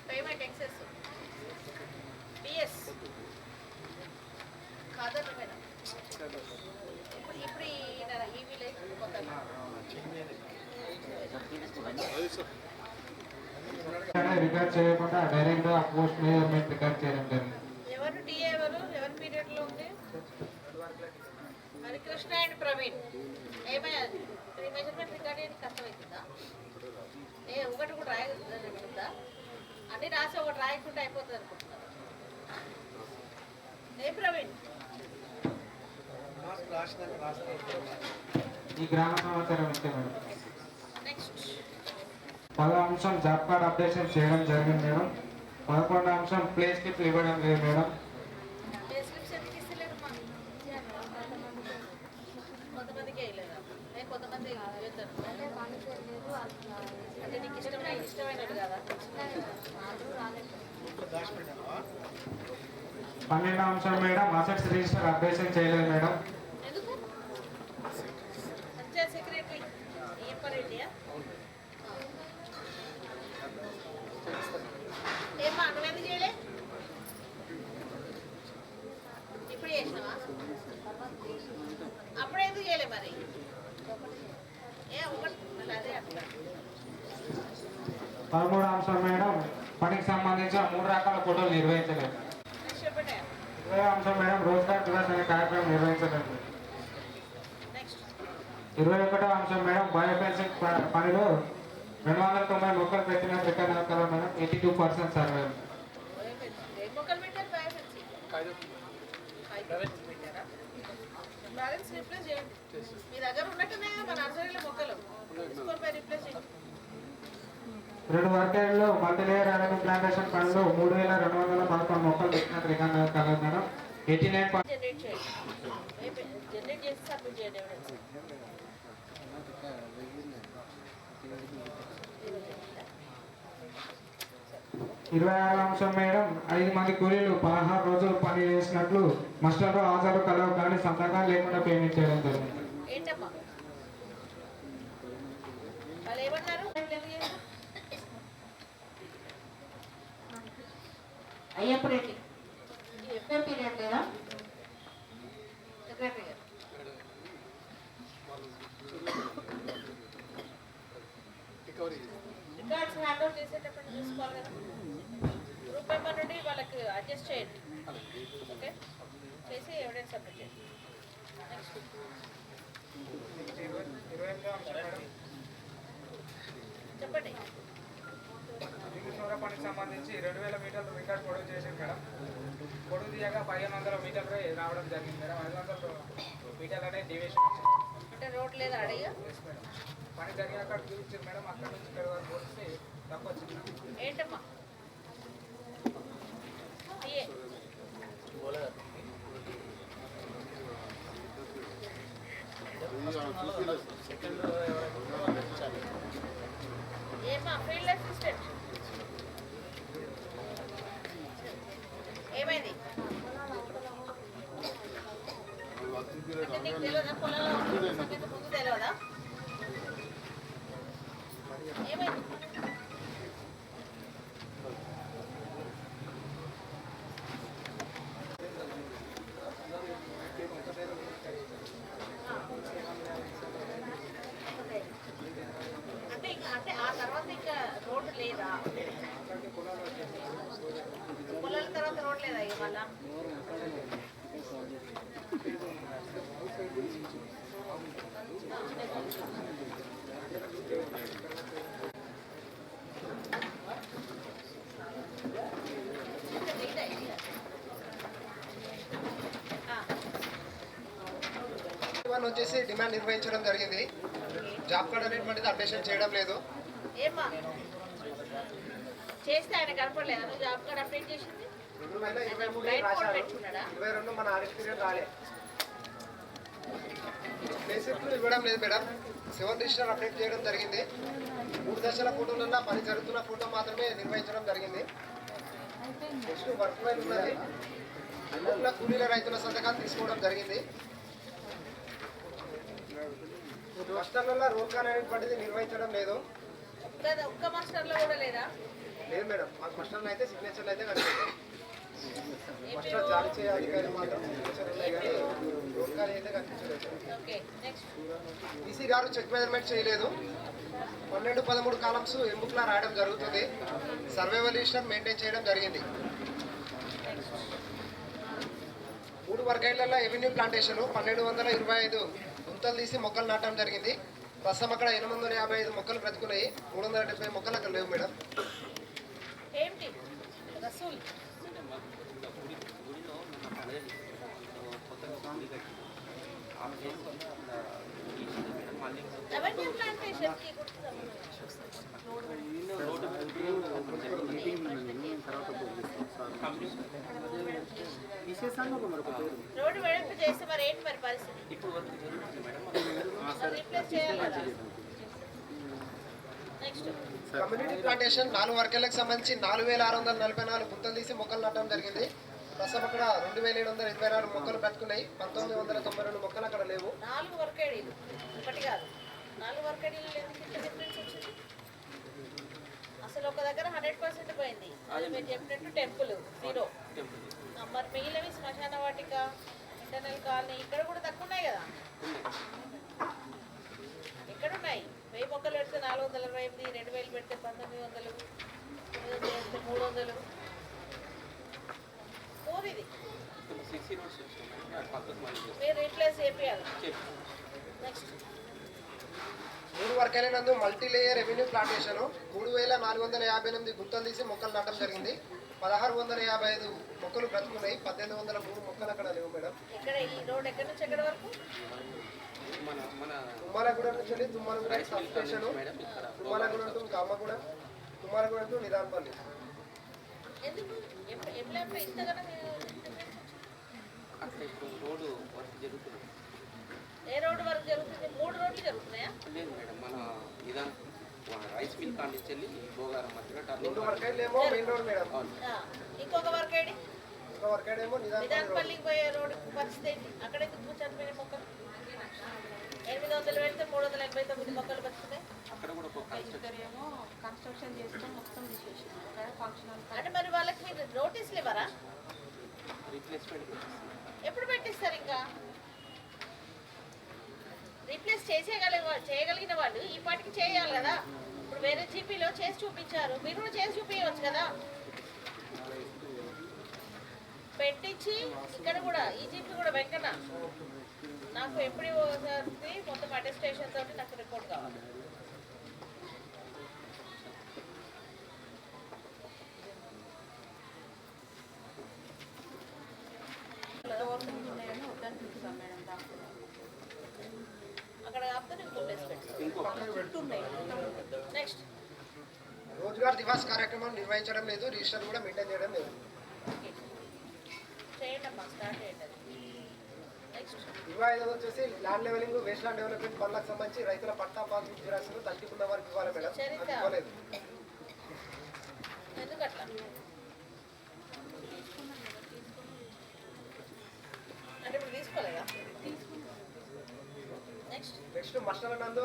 పేమెంట్ ఎక్సెస్ పిఎస్ కాదండి మేడం. ఇప్పుడు ఈ విలేజ్ కొత్తగా
రికార్డ్ చేయకుండా డైరెక్ట్ గా పోస్ట్ మెజర్మెంట్ రికార్డ్ చేయడం జరిగింది.
ఎవరు టీఏ ఎవరి పీరియడ్ లో ఉంది? హరికృష్ణ అండ్ ప్రవీణ్. ఏమయ్యా మెజర్మెంట్ రికార్డ్ చేయడానికి కష్టమవుతుందా? ఒకటి కూడా రాయకుందా? అన్ని రాసి ఒకటి రాయకుండా అయిపోతుంది అనుకుంటున్నారు. ఏ ప్రవీణ్?
ఈ గ్రామ సమాచారం ఇస్తే మేడం.
నెక్స్ట్
10వ అంశం జాబ్ కార్డ్ అప్డేషన్ చేయడం జరిగింది మేడం. 11వ అంశం ప్లే స్లిప్ ఇవ్వడం లేదు మేడం.
పే స్లిప్స్ ఎందుకు ఇస్తలేరు? కొంతమందికి వేయలేదా? కొంతమంది వేస్తారు. అంటే నీకు ఇష్టమైనట్టు కదా.
12వ అంశం మేడం అసెట్స్ రిజిస్టర్ అప్డేషన్ చేయలేదు మేడం.
ఎందుకు? పంచాయత్ సెక్రటరీ ఏం పరేటియా? ఏమ్మా నువ్వెందుకు చేయలే? ఇప్పుడు చేసినావా? అప్పుడే ఎందుకు చేయలే మరి? ఒకటి మళ్ళీ అదే అట్లా.
13వ అంశం మేడం పనికి సంబంధించిన 3 రకాల ఫోటోలు నిర్వహించలేదు.
చెప్పండి.
20వ అంశం మేడం రోజ్గార్ దివస్ అనే కార్యక్రమం నిర్వహించలేదు.
నెక్స్ట్
21వ అంశం మేడం బయోఫెన్సింగ్ పనిలో 290 మొక్కలు పెట్టిన రికార్డ్ అవుతారు మేడం. 82% సర్వే.
మొక్కలు పెట్టారు బయోఫెన్సింగ్ పెట్టారా? బ్యాలెన్స్ రీప్లేస్ చేయండి. మీ దగ్గర ఉన్నట్టునే మా నర్సరీలో మొక్కలు తీసుకొని రీప్లేస్ చేయండి.
2 వర్గాల్లో మల్టీలేయర్ అడవి ప్లాంటేషన్ పనులు 3211 మొక్కలు పెట్టినట్టు రికార్డు కలదు మేడం. 89
జనరేట్ చేయండి. జనరేట్ చేసి సబ్మిట్ చేయండి ఎవిడెన్స్.
26వ అంశం మేడం, 5 మంది కూలీలు 16 రోజులు పని చేసినట్లు మస్టర్లో హాజరు కలవు కానీ సంతకాలు లేకుండా పేమెంట్ చేయడం జరిగింది.
ఏంటమ్మా వాళ్ళు ఏమన్నారు?
అయ్యప్ప రెడ్డి ఎఫ్ఎం పీరియడ్ లేదా సెక్రటరీ గారు
రికార్డ్స్ హ్యాండ్ అవుట్ చేసేటప్పుడు చూసుకోవాలి కదా. గ్రూప్ మెంబర్ నుండి వాళ్ళకి అడ్జస్ట్ చేయండి. ఓకే చేసి ఎవిడెన్స్ సబ్మిట్ చేయండి. నెక్స్ట్
28వ అంశం మేడం,
చెప్పండి.
దిగుసూర పనికి సంబంధించి 2000 మీటర్లు రికార్డ్ పొడవు చేసింది మేడం. పొడవు తీయగా 1500 మీటర్లు రావడం జరిగింది మేడం. 500 మీటర్లు అనేది డివియేషన్ వచ్చింది.
అంటే రోడ్ లేదా అడిగా
ఎస్ మేడం. పని జరిగిన అక్కడ చూపించారు మేడం. అక్కడ నుంచి ఇక్కడ వరకు పోస్తే తక్కువ వచ్చింది.
ఏంటమ్మా ఏమా ఫీల్డ్ అసిస్టెంట్ ఏమైంది? అంటే నీకు తెలియదా పొలంలో సంగతి ముందు తెలియదా? ఏమైంది? అంటే ఆ తర్వాత ఇంకా రోడ్డు లేదా? పొలాల తర్వాత రోడ్ లేదా ఇక మళ్ళా?
వచ్చేసి డిమాండ్ నిర్వహించడం జరిగింది. జాబ్ కార్డ్ అనేటువంటిది అప్డేషన్ చేయడం లేదు.
ఏమ్మా చేస్తే ఆయన కనపడలేదా? నువ్వు జాబ్ కార్డ్ అప్డేట్ చేసింది
22 మన ఆడిట్ పీరియడ్ రాలే. బేసిక్లు ఇవ్వడం లేదు మేడం. 7 రిజిస్టర్ అప్డేట్ చేయడం జరిగింది. 3 దశల ఫోటోలన్నా పని జరుగుతున్న ఫోటో మాత్రమే నిర్వహించడం జరిగింది. నెక్స్ట్ వర్క్ వైల్ ఉన్నది. అన్నింటిలో కూలీల రైతుల సంతకాలు తీసుకోవడం జరిగింది. మాస్టర్లలో రోల్ కాల్ అనేటువంటిది నిర్వహించడం లేదు.
ఒక్క మాస్టర్లో కూడా లేదా?
లేదు మేడం. మాకు మాస్టర్లు అయితే సిగ్నేచర్లు అయితే కనిపిస్తాయి. మాస్టర్ జారీ చేయ అధికారి మాత్రం సిగ్నేచర్ ఉన్నాయి కానీ రోల్ కాల్ అయితే కనిపించలేదు. ఈసీ గారు చెక్ మెజర్మెంట్ చేయలేదు. 12-13 కాలమ్స్ ఎంబుక్లా రాయడం జరుగుతుంది. సర్వైవల్ రిజిస్టర్ మెయింటైన్ చేయడం జరిగింది. 3 వర్గైళ్లలో ఎవెన్యూ ప్లాంటేషన్ 1225 గుంతలు తీసి మొక్కలు నాటడం జరిగింది. ప్రస్తుతం అక్కడ 855 మొక్కలు బ్రతుకున్నాయి. 370 మొక్కలు అక్కడ లేవు మేడం.
ఏంటి రసూల్ రెవెన్యూ ప్లాంటేషన్కి రోడ్డు వెడల్పు చేస్తే మరి ఏంటి మరి పరిస్థితి? రీప్లేస్ చేయాలి కదా. నెక్స్ట్
కమ్యూనిటీ ప్లాంటేషన్ 4 వర్గాలకు సంబంధించి 4644 గుంతలు తీసి మొక్కలు నాటడం జరిగింది. ప్రస్తుతం అక్కడ 2726 మొక్కలు బ్రతుకున్నాయి. 1992 మొక్కలు అక్కడ లేవు.
4 వర్క్ ఐడీలు ఒకటి కాదు. 4 వర్క్ ఐడీలు ఎందుకు ఇంత డిఫరెన్స్ వచ్చింది? అసలు ఒక దగ్గర 100% పోయింది. అది మీరు చెప్పినట్టు టెంపుల్ 0. మరి మిగిలినవి శ్మశాన వాటిక, ఇంటర్నల్ కాలనీ ఇక్కడ కూడా తక్కువ ఉన్నాయి కదా. ఎక్కడున్నాయి? 1000 మొక్కలు పెడితే 428, 2000 పెడితే 1900, 900 పెడితే 300. ఇది మీరు రీప్లేస్ చేయాలి. నెక్స్ట్
3 వర్గాల మల్టీ లేయర్ రెవెన్యూ ప్లాంటేషన్ 3458 గుంతలు తీసి మొక్కలు నాటడం జరిగింది. 1655 మొక్కలు బ్రతుకున్నాయి. 1803 మొక్కలు అక్కడ లేవు మేడం.
ఇక్కడ ఈ రోడ్ ఎక్కడి నుంచి ఎక్కడి వరకు?
తుమ్మాలగూడ నుంచి తుమ్మాలగూడ సబ్ స్టేషన్, తుమ్మాలగూడ టు కామగూడ, టు నిదాన్పల్లి.
ఎందుకు ఎంప్లాయ్మెంట్ ఇంతగానో
అక్కడ ఇప్పుడు రోడ్డు వర్క్ జరుగుతుంది.
ఏ రోడ్డు వర్క్ జరుగుతుంది? 3 రోడ్లు జరుగుతున్నాయా?
లేదు మేడం, మన నిదాన్ రైస్ మిల్ కాండించెల్లి భోగారం మధ్యలో
రెండు వర్కేమో మెయిన్ రోడ్ మేడం.
ఇంకొక వర్క్ ఐడి
ఇంకో వర్కేమో
నిదాన్పల్లికి పోయే రోడ్డు పరిస్థితి ఏంటి? అక్కడ ఎందుకు చనిపోయిన మొక్కలు 800 పెడితే 389 మొక్కలు బతుకుతాయి.
అక్కడ కూడా ఒక
కన్స్ట్రక్షన్ చేసుకొని మొత్తం తీసేసి ఫంక్షనల్
అంటే మరి వాళ్ళకి మీరు నోటీసులు ఇవ్వరా?
రీప్లేస్మెంట్
ఎప్పుడు పెట్టిస్తారు? ఇంకా రీప్లేస్ చేయగలిగిన వాళ్ళు ఈ పాటికి చేయాలి కదా. ఇప్పుడు వేరే జీపీలో చేసి చూపించారు, మీరు కూడా చేసి చూపించవచ్చు కదా. పెట్టించి ఇక్కడ కూడా ఈ జీపీ కూడా వెంకన్న నాకు ఎప్పుడు మొత్తం అటెస్టేషన్ తోటి నాకు రిపోర్ట్ కావాలి. అక్కడ కాకపోతే ఇంకో ప్లేస్ పెడతాను. నెక్స్ట్
రోజ్గార్ దివాస్ కార్యక్రమం నిర్వహించడం లేదు, రిజిస్టర్ కూడా మెయింటైన్ చేయడం లేదు.
చేయండి అమ్మా, స్టార్ట్ చేయండి. నెక్స్ట్
25వ వచ్చేసి land levelling waste land development పనులకు సంబంధించి రైతుల పట్టా పాస్బుక్ జిరాక్స్లు తగ్గిపోయిన వారికి ఇవ్వాలి మేడం.
చరిత్ర
ఇవ్వలేదు.
ఎందుకు అట్లా? అంటే ఇప్పుడు తీసుకోలేదా?
నెక్స్ట్ మస్టర్ల నందు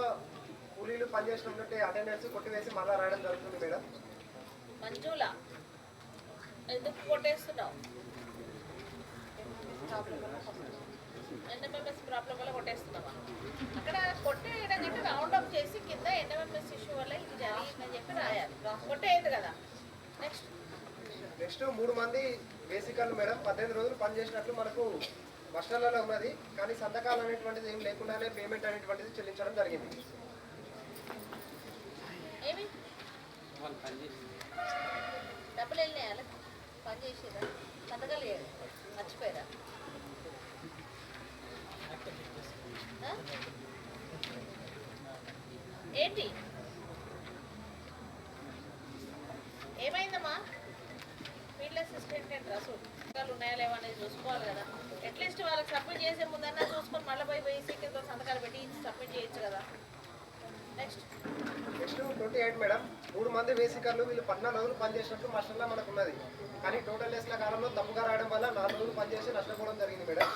కూలీలు పనిచేసినటువంటి అటెండెన్స్ కొట్టివేసి మళ్ళా రాయడం జరుగుతుంది మేడం.
మంజుల ఎందుకు కొట్టేస్తున్నావు? ఎన్ఎంఎంఎస్ ప్రాబ్లం వల్ల కొట్టేస్తున్నావా? అక్కడ కొట్టేయడం కంటే రౌండ్ అప్ చేసి కింద ఎన్ఎంఎంఎస్ ఇష్యూ వల్ల ఇది జరిగిందని చెప్పి రాయాలి. కొట్టేయదు కదా. నెక్స్ట్
3 మంది బేసికల్ మేడం 18 రోజులు పనిచేసినట్లు మనకు మస్టర్లలో ఉన్నది, కానీ సంతకాలు అనేటువంటిది ఏం లేకుండానే పేమెంట్ అనేటువంటిది చెల్లించడం జరిగింది.
ఏమి డబ్బులు వెళ్ళినాయాలి? పని చేసేదా? సంతకాలు లేదు, మర్చిపోయారా? ఏంటి ఏమైందమ్మా? ఫీల్డ్ అసిస్టెంట్ అండ్ సంతకాలు ఉన్నాయా లేవా అనేది చూసుకోవాలి కదా. అట్లీస్ట్ వాళ్ళకి సబ్మిట్ చేసే ముందన్నా చూసుకొని మళ్ళీ పోయి సీక్రెట్ సంతకాలు పెట్టి సబ్మిట్ చేయొచ్చు కదా. నెక్స్ట్
28 మేడం 3 మంది బేసికర్లు వీళ్ళు 14 రోజులు పనిచేసినట్లు మస్టర్లా మనకు ఉన్నది, కానీ టోటల్ డేస్ల కాలంలో తప్పుగా రాయడం వల్ల 4 రోజులు పనిచేసి నష్టపోవడం జరిగింది మేడం.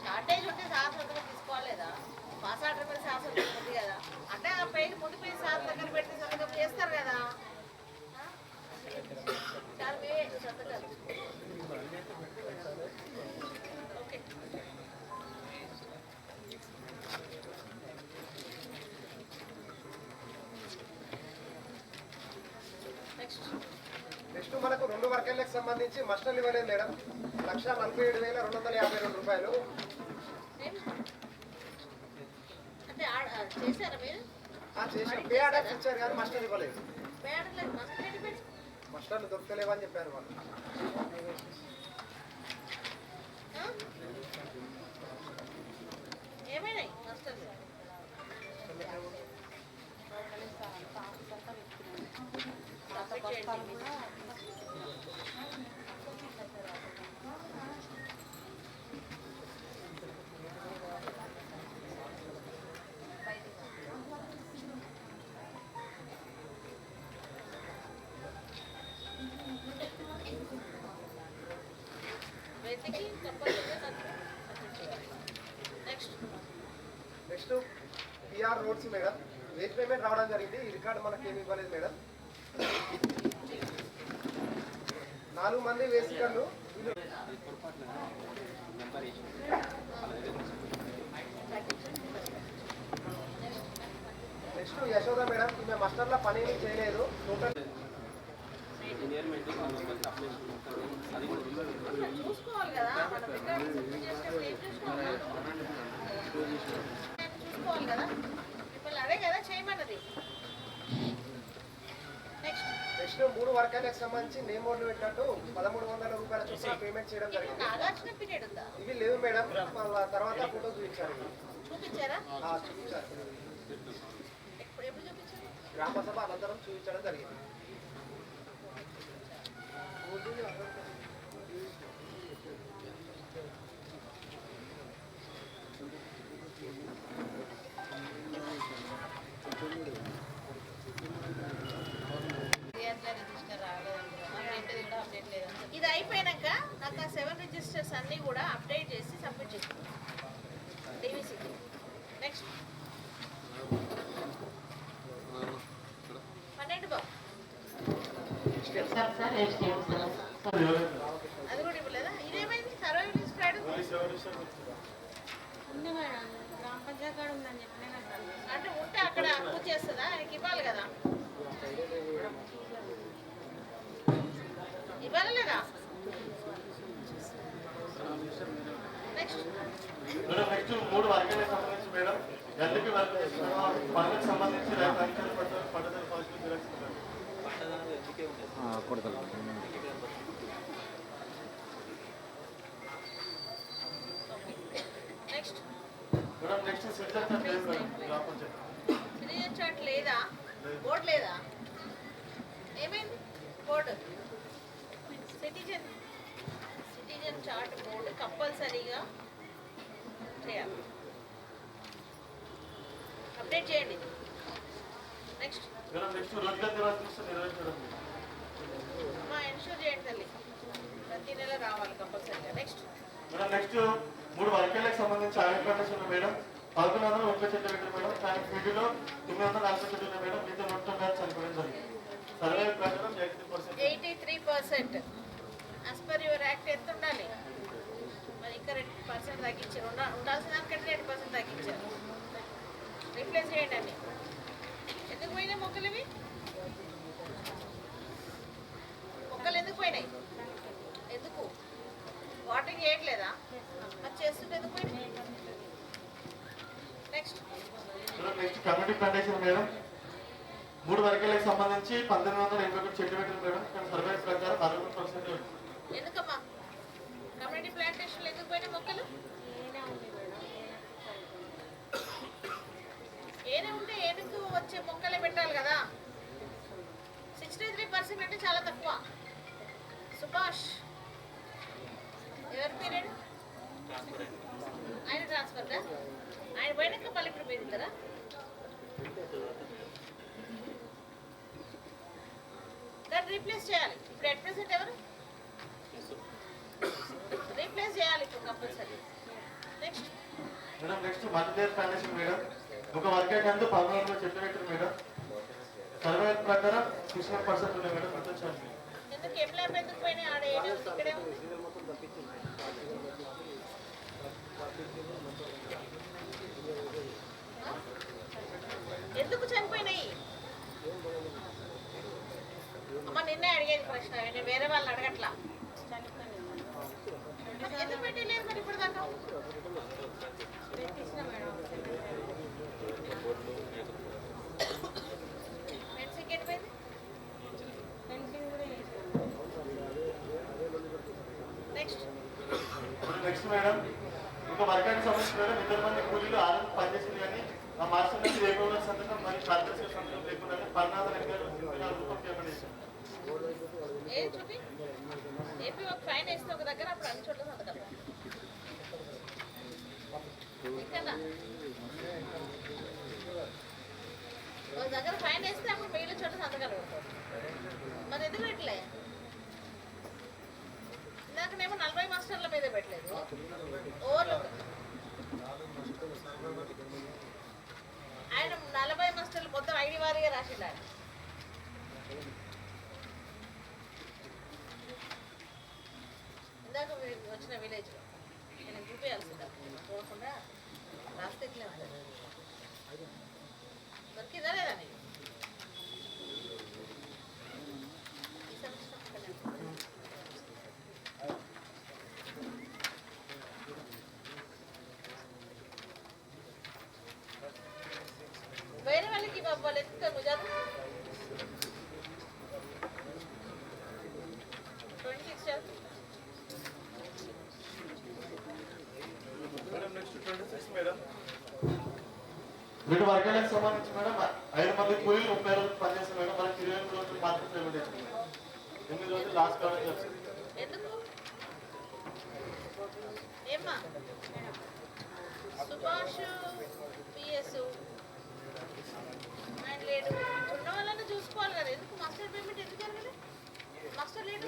షార్టేజ్ ఉంటే శాశ్వతంగా తీసుకోవాలేదా? పాస్ ఆర్డర్ మీద శాశ్వతం ఉంది కదా. అంటే ఆ పేరు ముందు పేరు సార్ దగ్గర పెట్టి సంతకం చేస్తారు కదా. సంతకాలు ఓకే.
నెక్స్ట్ మనకు 2 వర్కెళ్ళకి సంబంధించి మస్టర్లు ఇవ్వలేదు మేడం. 1,47,252 రూపాయలు.
అంటే చేశారా మీరు?
చేసాం. పే ఆర్డర్స్ ఇచ్చారు కానీ మస్టర్ ఇవ్వలేదు.
పే ఆర్డర్ లేదు, మస్టర్ ఏంటి పెట్టి?
మస్టర్లు దొరకలేవని చెప్పారు వాళ్ళు.
ఏమైనాయి మస్టర్లు?
Next PR roads madam wage payment రావడం జరిగింది. ఈ రికార్డు మనకి ఏమి ఇవ్వలేదు మేడం. 4 మంది వేసికర్లు నెక్స్ట్ యశోద మేడం ఈమె మస్టర్ల పని ఏమి చేయలేదు. టోటల్
చూసుకోవాలి కదా. మన దగ్గర చూసుకోవాలి కదా. మిమ్మల్ని అదే కదా చేయమన్నది.
నెక్స్ట్ 3 వర్గాలకు సంబంధించి నేమ్ బోర్డు పెట్టినట్టు 1300 రూపాయల చొప్పున పేమెంట్ చేయడం జరిగింది.
నాగార్జున పీరియడ్ ఉందా?
ఇవి లేవు మేడం, మళ్ళీ తర్వాత ఫోటో చూపించారు.
చూపించారా?
చూపించారు.
ఎప్పుడు చూపించారు?
గ్రామ సభ అనంతరం చూపించడం జరిగింది.
ఇది అయిపోయాక నాకు ఆ 7 రిజిస్టర్స్ అన్నీ కూడా అప్డేట్ చేసి సబ్మిట్ చేస్తాను డీవీసీకి. నెక్స్ట్ 12 బాబు అది కూడా ఇవ్వలేదా? ఇదేమైంది? సర్వే రిజిస్టర్
ఉంది మేడం, గ్రామ పంచాయతీ కార్డు ఉందని చెప్పిన
అంటే ఉంటే అక్కడ పూజ చేస్తుందా? ఆయనకి ఇవ్వాలి కదా, ఇవ్వాలి లేదా? నెక్స్ట్
నెక్స్ట్ 3 వర్గాలకు సంబంధించి మేడం ఎందుకు పనులకు సంబంధించి pattadar positive xerox
next
madam next
citizen chart లేదా? బోర్డు లేదా? ఏమైంది బోర్డు? సిటిజన్ చార్ట్ బోర్డు కంపల్సరీగా చేయాలి, అప్డేట్ చేయండి. నెక్స్ట్ మా ఎన్షూర్ చేయండి తల్లి, ప్రతి నెల రావాలి కంపల్సరీగా. నెక్స్ట్
మేడం నెక్స్ట్ 3 వర్గాలకు సంబంధించి ఆయిల్ కండిషన్ మేడం 1130 చెట్లు మేడం, కానీ వీటిలో 940 చెట్లు మేడం, మీతో మొత్తం చనిపోవడం జరిగింది. సర్వే ప్రకారం
83%. యాజ్ పర్ యువర్ యాక్ట్ ఎంత ఉండాలి? మరి ఇంకా 2% తగ్గించారు, ఉండాల్సిన దానికంటే 2% తగ్గించారు. రీప్లేస్ చేయండి అన్ని. ఎందుకు పోయినాయి మొక్కలు? ఇవి మొక్కలు ఎందుకు పోయినాయి? ఎందుకు వాటరింగ్ చేయట్లేదా? అది చేస్తుంటే ఎందుకు పోయినాయి? నెక్స్ట్
కమ్యూనిటీ ప్లాంటేషన్ మేడం 3 వర్గాలకు సంబంధించి 1981 చెట్లు పెట్టింది మేడం, కానీ సర్వే ప్రకారం 60%
ఎందుకమ్మా కమ్యూనిటీ ప్లాంటేషన్లో ఎందుకు పోయినాయి మొక్కలు? ఏనే ఉంటే ఏనుగు వచ్చే మొక్కలే పెట్టాలి కదా. 63% అంటే చాలా తక్కువ. సుభాష్ ఎవరి పీరియడ్? ఆయన ట్రాన్స్ఫర్దా? ఆయన పోయినాక మళ్ళీ ఇప్పుడు మీరు ఇస్తారా? దాన్ని రీప్లేస్ చేయాలి. ఇప్పుడు ఎట్ ప్రెసెంట్ ఎవరు రీప్లేస్ చేయాలి ఇప్పుడు compulsory. Next
madam next multilayer plantation madam, ఒక వర్గానికి 1100 చెట్లు పెట్టింది మేడం, సర్వే ప్రకారం 61% ఉన్నాయి మేడం. మొత్తం చాలు.
ఎందుకు ఎంప్లాయ్ ఎందుకు పోయినాయి? ఆడ ఏడే ఉంది, ఇక్కడే ఉంది. ఎందుకు చనిపోయినాయి అమ్మ? నిన్నే అడిగేది ప్రశ్న, నేను వేరే వాళ్ళని అడగట్లా. ఎందుకు పెట్టలేదు మరి ఇప్పుడు దాకా? ఫెన్సింగ్ ఎటుపోయింది? నెక్స్ట్
నెక్స్ట్ మేడం ఒక వర్గానికి సంబంధించి మేడం 2 మంది కూలీలు ఆనందం పనిచేసింది, కానీ ఆ మాస్టర్ నుంచి రేపు సంతకం మరియు కార్యదర్శి సంతకం లేకుండా 14,000 రూపాయలు పేమెంట్ చేశారు.
ఏది చూపి? ఏపీ ఒక ఫైన్ వేస్తే ఒక దగ్గర, అప్పుడు అన్ని చోట్ల సంతకం. ఇంకన్నా ఒక దగ్గర ఫైన్ వేస్తే అప్పుడు మిగిలిన చోట్ల సంతకాలు పెడతారు. మరి ఎందుకు పెట్టలే? ఇందాకనేమో 40 మాస్టర్ల మీద పెట్టలేదు, ఓవర్లుక్. ఆయన 40 మాస్టర్లు మొత్తం ఐడి వారీగా రాసిండు ఆయన. ఇందాక వచ్చిన విలేజ్లో నేను చూపించాల్సిందా? చూడకుండా రాస్తే ఇట్లే ఉంటుంది. దొరికిందా లేదా నీకు? ఈ సంవత్సరం వేరే వాళ్ళకి వాళ్ళు ఎంత నువ్వు
2 వర్గాలకు సంబంధించి మేడం 5 మంది కూలీలు 30 రోజులు పనిచేస్తారు మేడం. మనకి 28 రోజులు మాత్రం పేమెంట్ ఇస్తుంది మేడం. 8 రోజులు లాస్ట్ కావడం జరుగుతుంది.
ఎందుకు ఏమ్మా సుభాష్ పిఎస్ ఆయన లేడు, ఉన్న వాళ్ళని చూసుకోవాలి కదా. ఎందుకు మాస్టర్ పేమెంట్ ఎందుకు జరగలేదు? మాస్టర్ లేడు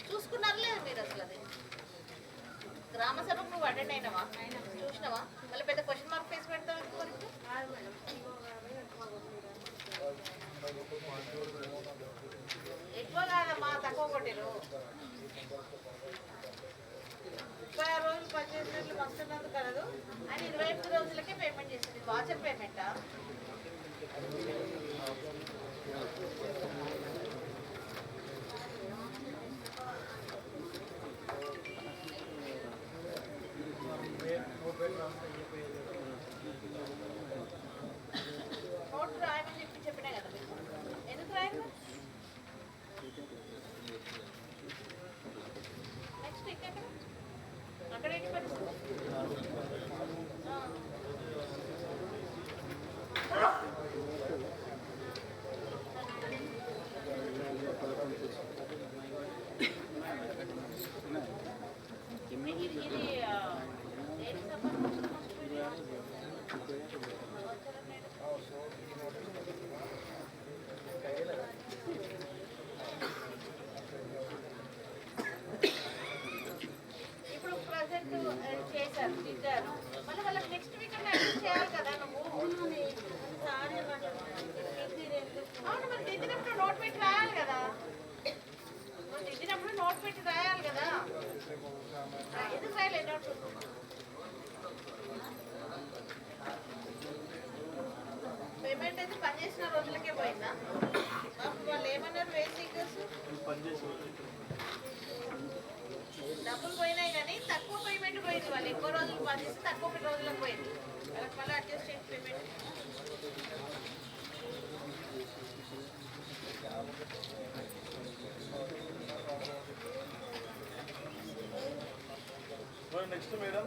చూసుకున్నారు లేదు మీరు అసలు? అది గ్రామ సభకు నువ్వు అటెండ్ అయినావా? చూసినావా? మళ్ళీ పెద్ద క్వశ్చన్ మార్క్ ఫేస్ పెడతావు ఇంతవరకు. ఎక్కువ కాదమ్మా, తక్కువ కొట్టిరు. 36 రోజులు పనిచేసినట్లు మస్తున్నందుకు కలదు అని 28 రోజులకే పేమెంట్ చేసింది. వాచర్ పేమెంటా? నోట్ రాయమని చెప్పినా కదా మీకు. ఎందుకు రాయరు? నెక్స్ట్ ఎక్కడ అక్కడ ఏంటి పరిస్థితి? ఇది దేనికి సంబంధించిన ఇప్పుడు ప్రజెంట్ చేశారు, దిద్దారు. మళ్ళీ వాళ్ళకి నెక్స్ట్ వీక్ అన్నా అడ్జస్ట్ చేయాలి కదా నువ్వు. అవును, మరి దిద్దినప్పుడు నోట్ పెట్టి రాయాలి కదా. నువ్వు దిద్దినప్పుడు నోట్ పెట్టి రాయాలి కదా. ఎందుకు రాయలేదు నోట్? పేమెంట్ అయితే పనిచేసిన రోజులకే పోయిందా? వాళ్ళు ఏమన్నారు? వేసికర్స్ డబ్బులు పోయినాయి కానీ తక్కువ పేమెంట్ పోయింది. వాళ్ళు ఎక్కువ రోజులు పనిచేసి తక్కువ రోజులకు పోయింది. వాళ్ళకి మళ్ళీ అడ్జస్ట్ చేసి పేమెంట్.
నెక్స్ట్ మేడం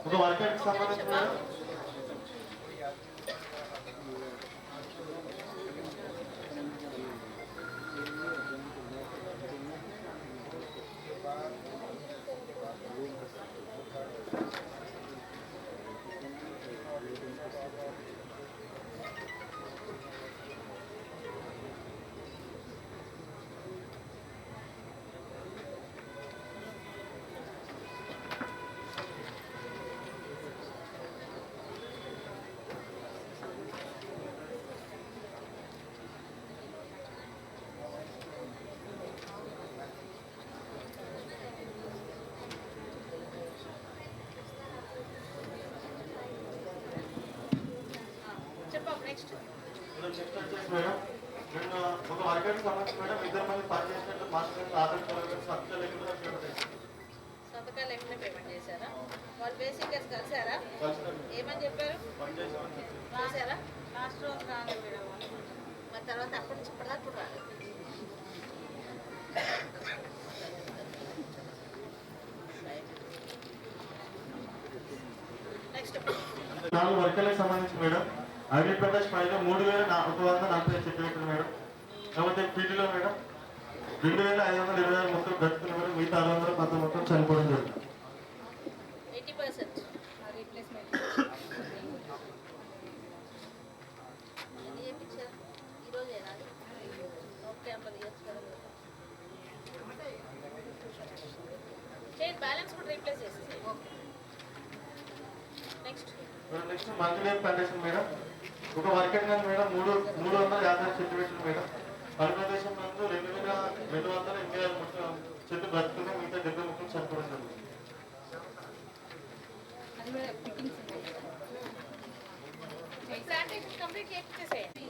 ఒక వర్గానికి సంబంధించి మేడం
నెక్స్ట్
మేడం ఒక వర్గానికి సంబంధించి మేడం 2 మంది పనిచేసినట్టు మాస్టర్ ఆధార్ సంతకాలు లేకుండా
పేమెంట్ చేశారా? వాళ్ళు బేసిక్ కలిసారా? ఏమని చెప్పారు? రాశారా? లాస్ట్ రోజు రాలేదు మేడం. మరి తర్వాత అప్పటి నుంచి ఇప్పటిదాకా కూడా రాలేదు. నెక్స్ట్
4 వర్గాలకు సంబంధించి మేడం ఆంధ్రప్రదేశ్ పైన 3140 చెప్పినట్టు మేడం. కాకపోతే పీటీలో మేడం 2526 మొత్తం గడుపుతున్న మేడం. మిగతా 610 మొత్తం చనిపోవడం జరిగింది.
80% రీప్లేస్మెంట్. ఎన్ని చేయించారు ఈరోజేనా? ఓకే అమ్మ చేయండి. బ్యాలెన్స్ కూడా రీప్లేస్ చేసేసి. Okay next
next monthly condition madam ఒక వర్కెట్ గా మేడం 350 సెంటీమీటర్లు మేడం. ఆంధ్రప్రదేశ్ నందు 2286 మొత్తం చెట్టు బ్రతుకున్నాయి. మిగతా 70 మొత్తం చనిపోవడం జరిగింది.
ప్లాంటేషన్ కంప్లీట్ చేసేయండి.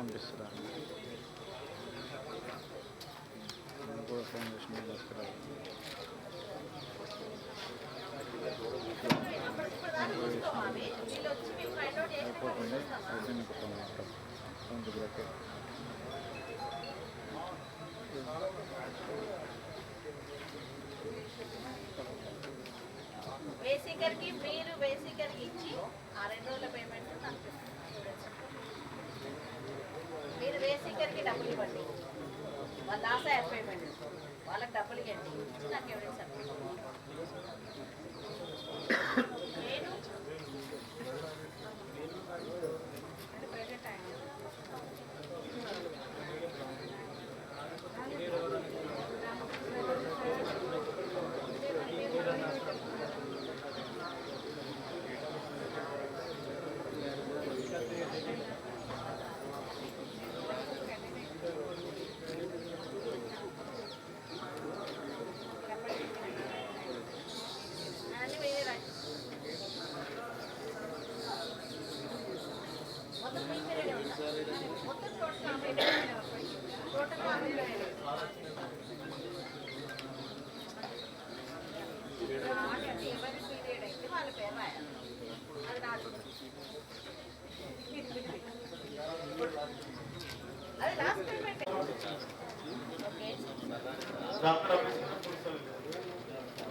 పంపిస్తున్నారు కూడా ఫోన్ చేసిన తీసుకురావాలి
బేసికర్కి మీరు బేసికర్కి ఇచ్చి ఆ 2 రోజుల పేమెంట్ నాకు మీరు బేసికర్కి డబ్బులు ఇవ్వండి, వాళ్ళ ఆశ పేమెంట్ వాళ్ళకి డబ్బులు ఇవ్వండి, నాకు ఎవిడెన్స్ నేను ప్రెజెంట్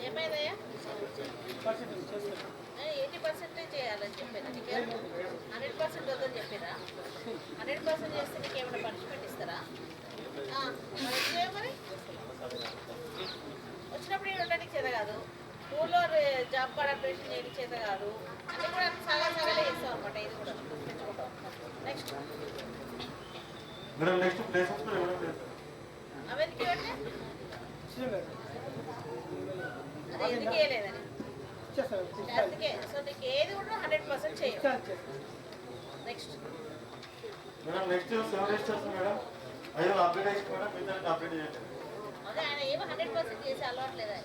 ఏమైందయ్యా 80% చేయాలని చెప్పారా నీకు? 100% వద్దని చెప్పారా? 100% చేస్తే నీకు ఏమైనా పనిష్మెంట్ ఇస్తారా? మరి వచ్చినప్పుడు నేను ఉండడానికి చేత కాదు, స్కూల్లో జాబ్ కార్డ్ అప్లికేషన్ చేయడానికి చేత కాదు, అన్నీ కూడా సగాలే చేస్తాం అనమాట. ఇది కూడా పెంచుకుంటాం. నెక్స్ట్ అవి ఎందుకు ఇవ్వండి, అది ఎందుకు వేయలేదని అందుకే. సో నీకు ఏది కూడా 100% చేయాలి. నెక్స్ట్ అదే ఆయన ఏమో 100% చేసి అలవాట్లేదు.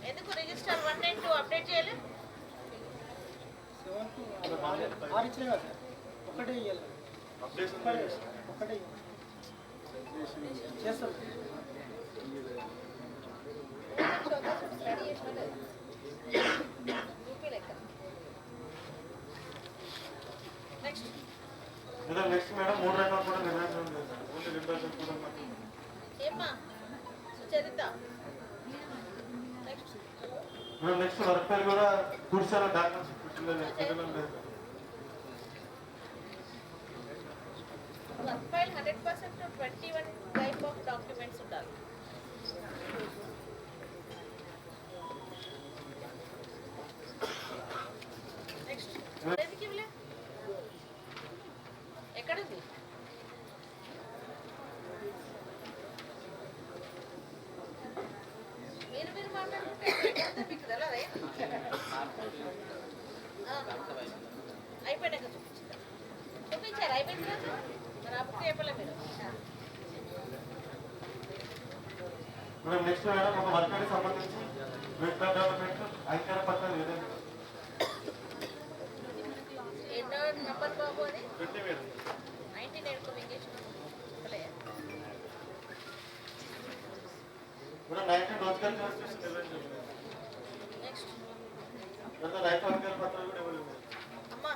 ఎందుకు రిజిస్టర్ 1 and 2 అప్డేట్ చేయలేదు?
నెక్స్ట్ మేడం 3 రకాలు కూడా నిర్వహించడం
ఏమ్మా Sucharita. Next
next work file కూడా కూర్చాల documents
work file 100% 21 type of documents ఉండాలి. నెక్స్ట్ ఎందుకు ఇవ్వలే? ఎక్కడుంది? మీరు మాట్లాడుకుంటే మీకు తెలదే. అయిపోయినాక చూపించారు అయిపోయిన తర్వాత మరి అప్పుడు చెప్పలే మీరు.
నెక్స్ట్ మేడం ఒక వర్గానికి సంబంధించి వెబ్సైట్ డెవలప్మెంట్ ఐక్యత పత్రం ఏదైనా
ఎన్నో నంబర్ బాబు అది
19
madam communication
madam 19 Rozgar registration నిర్వహించారు.
నెక్స్ట్
రైతు వర్గాల పత్రాలు కూడా ఇవ్వలేదు.
అమ్మా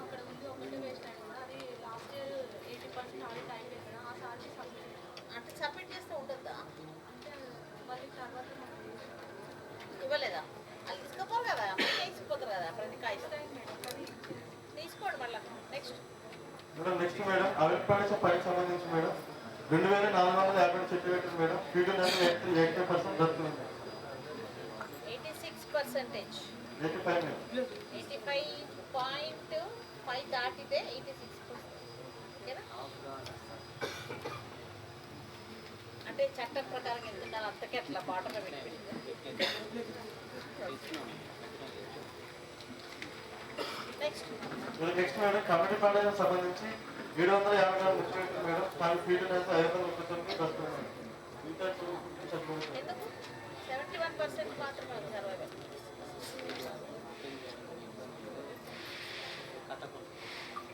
అక్కడ ఉంది ఒకటి వేస్ట్ అయింది, అది లాస్ట్ ఇయర్ 80% ఆడిట్ అయిపోయింది కదా, ఆ సార్కి సబ్మిట్
అంటే సబ్మిట్ చేస్తే ఉంటుందా?
అంటే మళ్ళీ తర్వాత
ఇవ్వలేదా? వాళ్ళు తీసుకోపోరు కదా, మళ్ళీ వేసిపోతారు కదా ప్రతి కాగితం. తీసుకోండి మళ్ళీ. నెక్స్ట్
మేడం నెక్స్ట్ మేడం అవిపాడిస పనికి సంబంధించి మేడం 2450 సర్టిఫికేట్ మేడం ఫీల్డ్ 80% దొరుకుతుంది.
86%. 85.5 దాటితే 86%. ఓకేనా? అంటే చట్టం ప్రకారం ఎంత ఉండాలి అంతకే అట్లా బాటలో పెట్టి నెక్స్ట్
మేడం కమిటీ పండుగకు సంబంధించి 754 ముఖ్యమంత్రి మేడం పని ఫీల్డ్ 539 దొరుకుతుంది.
ఎందుకు 71% మాత్రమే ఉంది సర్వైవల్.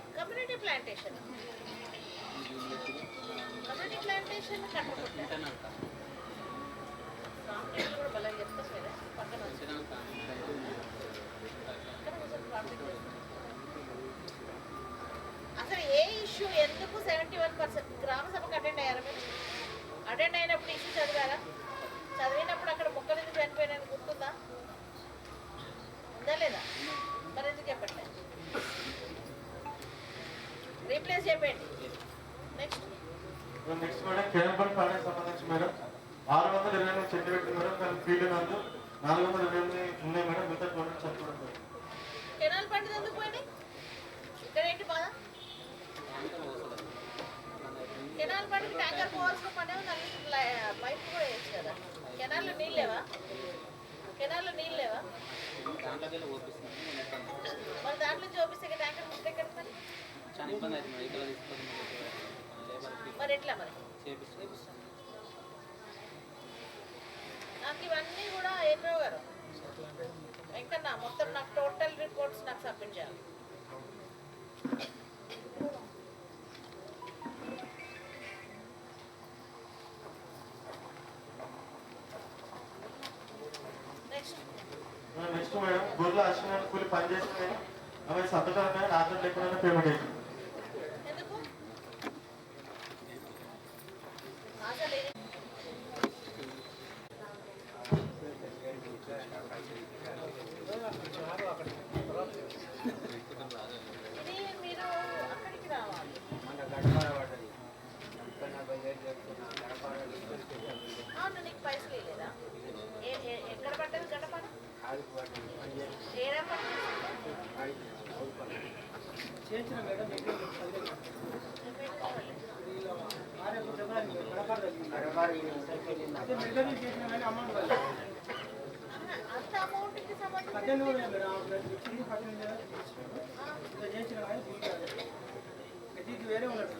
ఇంకా కమ్యూనిటీ ప్లాంటేషన్ కట్టకుండా రామకృష్ణ కూడా బలం చెప్తా సరే పక్కన అసలు ఏ ఇష్యూ ఎందుకు 71% గ్రామ సభకు అటెండ్ అయ్యారా మీరు? అటెండ్ అయినప్పుడు ఇష్యూ చదివారా? చదివినప్పుడు అక్కడ మొక్కలు ఎందుకు చనిపోయినని గుర్తుందా? ఉందా లేదా? మరి ఎందుకు చెప్పట్లేదు? రీప్లేస్ చెప్పండి. నెక్స్ట్
మేడం కేంద్రం పాలనకు సంబంధించి మేడం 628 చెట్లు పెట్టి మేడం కానీ ఫీల్డ్ నందు 428 ఉన్నాయి మేడం. మిగతా గవర్నమెంట్ చనిపోవడం
కెనాల్ పండుగ ఎందుకు పోయినాయి? ఇక్కడ ఏంటి బాధ? కెనాల్ పండుగ ట్యాంకర్ పోవాల్సిన పని పైప్ కూడా వేయచ్చు కదా. కెనాల్లో నీళ్ళు లేవా? మరి దాంట్లో చూపిస్తే ట్యాంకర్ ముట్టు ఎక్కడ మరి ఎట్లా మరి నాకు ఇవన్నీ కూడా ఏపీఓ గారు వెంకన్న మొత్తం నాకు టోటల్ రిపోర్ట్స్ నాకు సబ్మిట్ చేయాలి.
నెక్స్ట్ మేడం గొర్రెల అశ్వినాన్ని కూలి పనిచేసిన ఆమె సంతకాలపై ఆధార్ లేకుండా పేమెంట్ అయింది.
ఎందుకు ఇది మీరు అక్కడికి రావాలి. అవును నీకు పైసలు లేదా? ఎక్కడ పడ్డది గడప? ఏడా పడ్డది? అంత అమౌంట్కి సంబంధించి
వేరే ఉన్నట్టు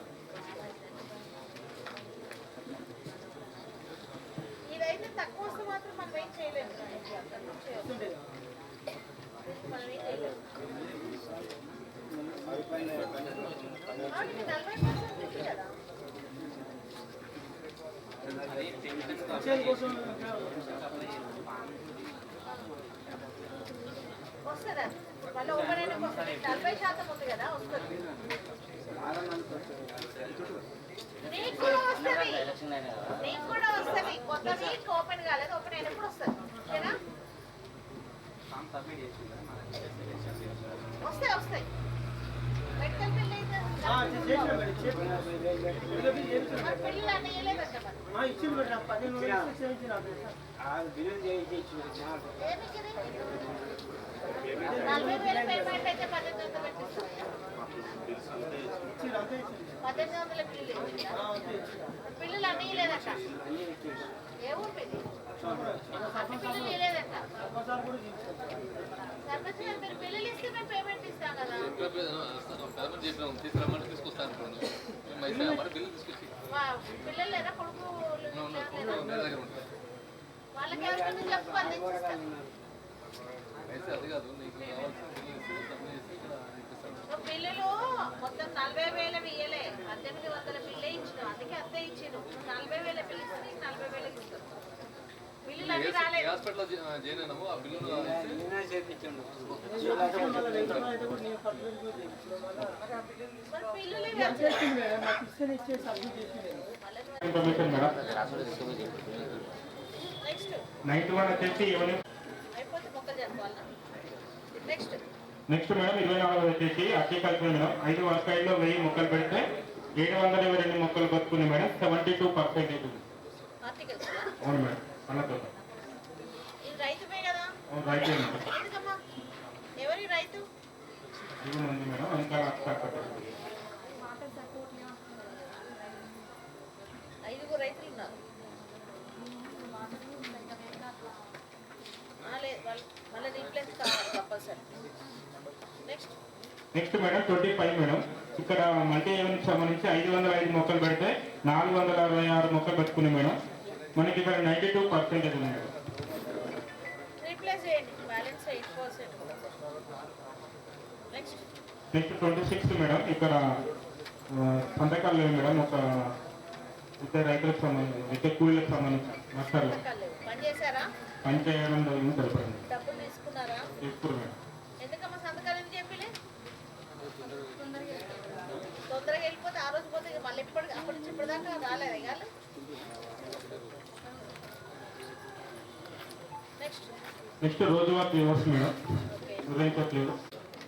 ఇదైతే తక్కువ వస్తే మాత్రం మనం ఏం చేయలేము. మనం ఏం చేయలేము. 40% ఉంది కదా. వస్తుందా మళ్ళీ ఓపెన్ అయినా వస్తుంది. 40% ఉంది కదా వస్తుంది. నీకు కూడా వస్తుంది. కొత్త వీక్ ఓపెన్ కాలేదు. ఓపెన్ అయినప్పుడు వస్తుంది. ఓకేనా? వస్తాయి మెడికల్ బిల్ అయితే బిల్లు అన్నీ వేయలేదంట మరి.
ఇచ్చింది
40,000 పేమెంట్ అయితే 1800 పెట్టిస్తాం. 1800 బిల్లు బిల్లులు అన్నీ లేదంట. ఏ ఊరు మీది? అన్ని బిల్లులు ఇవ్వలేదంట. సర్పంచ్ గారు మీరు బిల్లులు ఇస్తే మేము పేమెంట్ ఇస్తాం కదా. పిల్లలు లేదా కొడుకు వాళ్ళకి ఎవరికైనా చెప్పు అందించిస్తాం. బిల్లులు మొత్తం 40,000 ఇయ్యలే 1800 బిల్లే ఇచ్చినాం. అందుకే అంతే ఇచ్చిన 40,000 బిల్లు ఇస్తే 40,000 ఇస్తాం. బిల్లులు అన్ని రాలేదు. అయిపోతే మొక్కలు జరుపుకోవాలా?
నెక్స్ట్ మేడం 24 వచ్చేసి అగ్రికల్చర్ మేడం 5 వంకాయల్లో 1000 మొక్కలు పెడితే 722 మొక్కలు బతుకున్నాయి మేడం. 72% అవును మేడం.
ఇది రైతుమే కదా?
రైతు
ఎందుకమ్మా ఎవరి రైతు?
ఉంది మేడం. ఇంకా
5 రైతులు ఉన్నారు. మళ్ళీ రీప్లేస్ కావాలి కంపల్సరీ.
Next madam 25 madam. ఇక్కడ మల్టీ యూనిట్ సంబంధించి 505 మొక్కలు పెడితే 466 మొక్కలు పెట్టుకున్నాయి మేడం. మనకి ఇక్కడ 92% ఉంది మేడం.
రీప్లేస్ చేయండి. బ్యాలెన్స్ 8%. నెక్స్ట్
నెక్స్ట్ 26 మేడం ఇక్కడ సంతకాలు లేవు మేడం. ఒక ఇద్దరు రైతులకు సంబంధించి ఇద్దరు కూలీలకు సంబంధించి నష్టాలు
పని చేశారా?
పని చేయడం జరిగింది తెలిపండి.
డబ్బులు తీసుకున్నారా?
తీసుకురు మేడం.
ఎందుకమ్మా సంతకాలు ఎందుకు చెప్పలే? తొందరగా వెళ్ళిపోతే ఆ రోజు పోతే మళ్ళీ అప్పటి నుంచి ఇప్పటిదాకా రాలేదు కాదు.
నెక్స్ట్ రోజువారీ లీవర్స్ మేడం, ఉదయం లీవ్.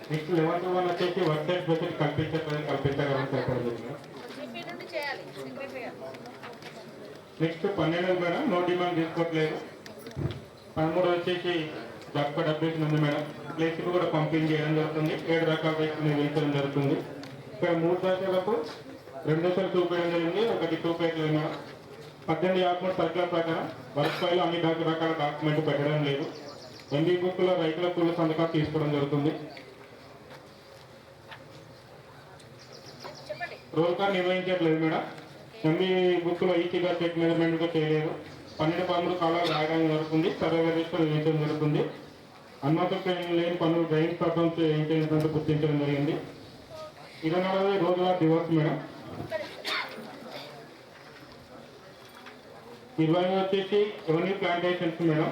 నెక్స్ట్ 11 వచ్చేసి వర్క్ డేట్ బడ్జెట్ కల్పించగలని చెప్పడం madam. Next 12 madam no demand తీసుకోవట్లేదు. 13 వచ్చేసి జాబ్ కార్డ్ అప్డేషన్ ఉంది మేడం. ప్లేస్కి కూడా పంపిణీ చేయడం జరుగుతుంది. 7 రకాల రైతులు నిర్వహించడం జరుగుతుంది. ఇక్కడ 3 దశలకు 2 దశలు చూపించడం జరిగింది, 1 చూపించలేదు మేడం. 18 సర్కులర్ ప్రకారం వర్క్ ఫైల్ అన్ని రకాల డాక్యుమెంట్ పెట్టడం లేదు. ఎంబీ బుక్లో రైతుల కూల సంతకాలు తీసుకోవడం జరుగుతుంది. రోల్ కాల్ నిర్వహించట్లేదు మేడం. ఎంబీ బుక్లో ఈసీగా చెక్ మెజర్మెంట్ కూడా చేయలేదు. 12 కాలాలు రాయడం జరుగుతుంది. సర్వే నిర్వహించడం జరుగుతుంది. అనుమతులు లేని పనులు డ్రైన్స్ ప్రాబ్లం చేయించినట్టు గుర్తించడం జరిగింది. 24 రోజువారీ డివోర్స్ మేడం. 20 వచ్చేసి రెవెన్యూ ప్లాంటేషన్స్ మేడం.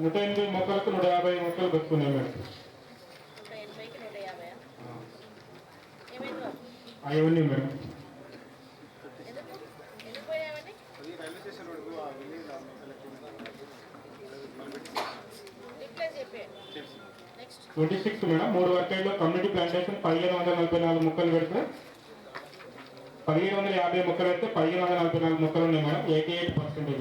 నూట 80 మొక్కలకు 150 మొక్కలు పెట్టుకున్నాయి మేడం. అవన్నీ మేడం. నెక్స్ట్ 26 మేడం 3 వర్కేజ్లో కమ్యూనిటీ ప్లాంటేషన్ 1544 మొక్కలు పెడితే 1750 మొక్కలు పెడితే 1544 మొక్కలు ఉన్నాయి మేడం. 88%.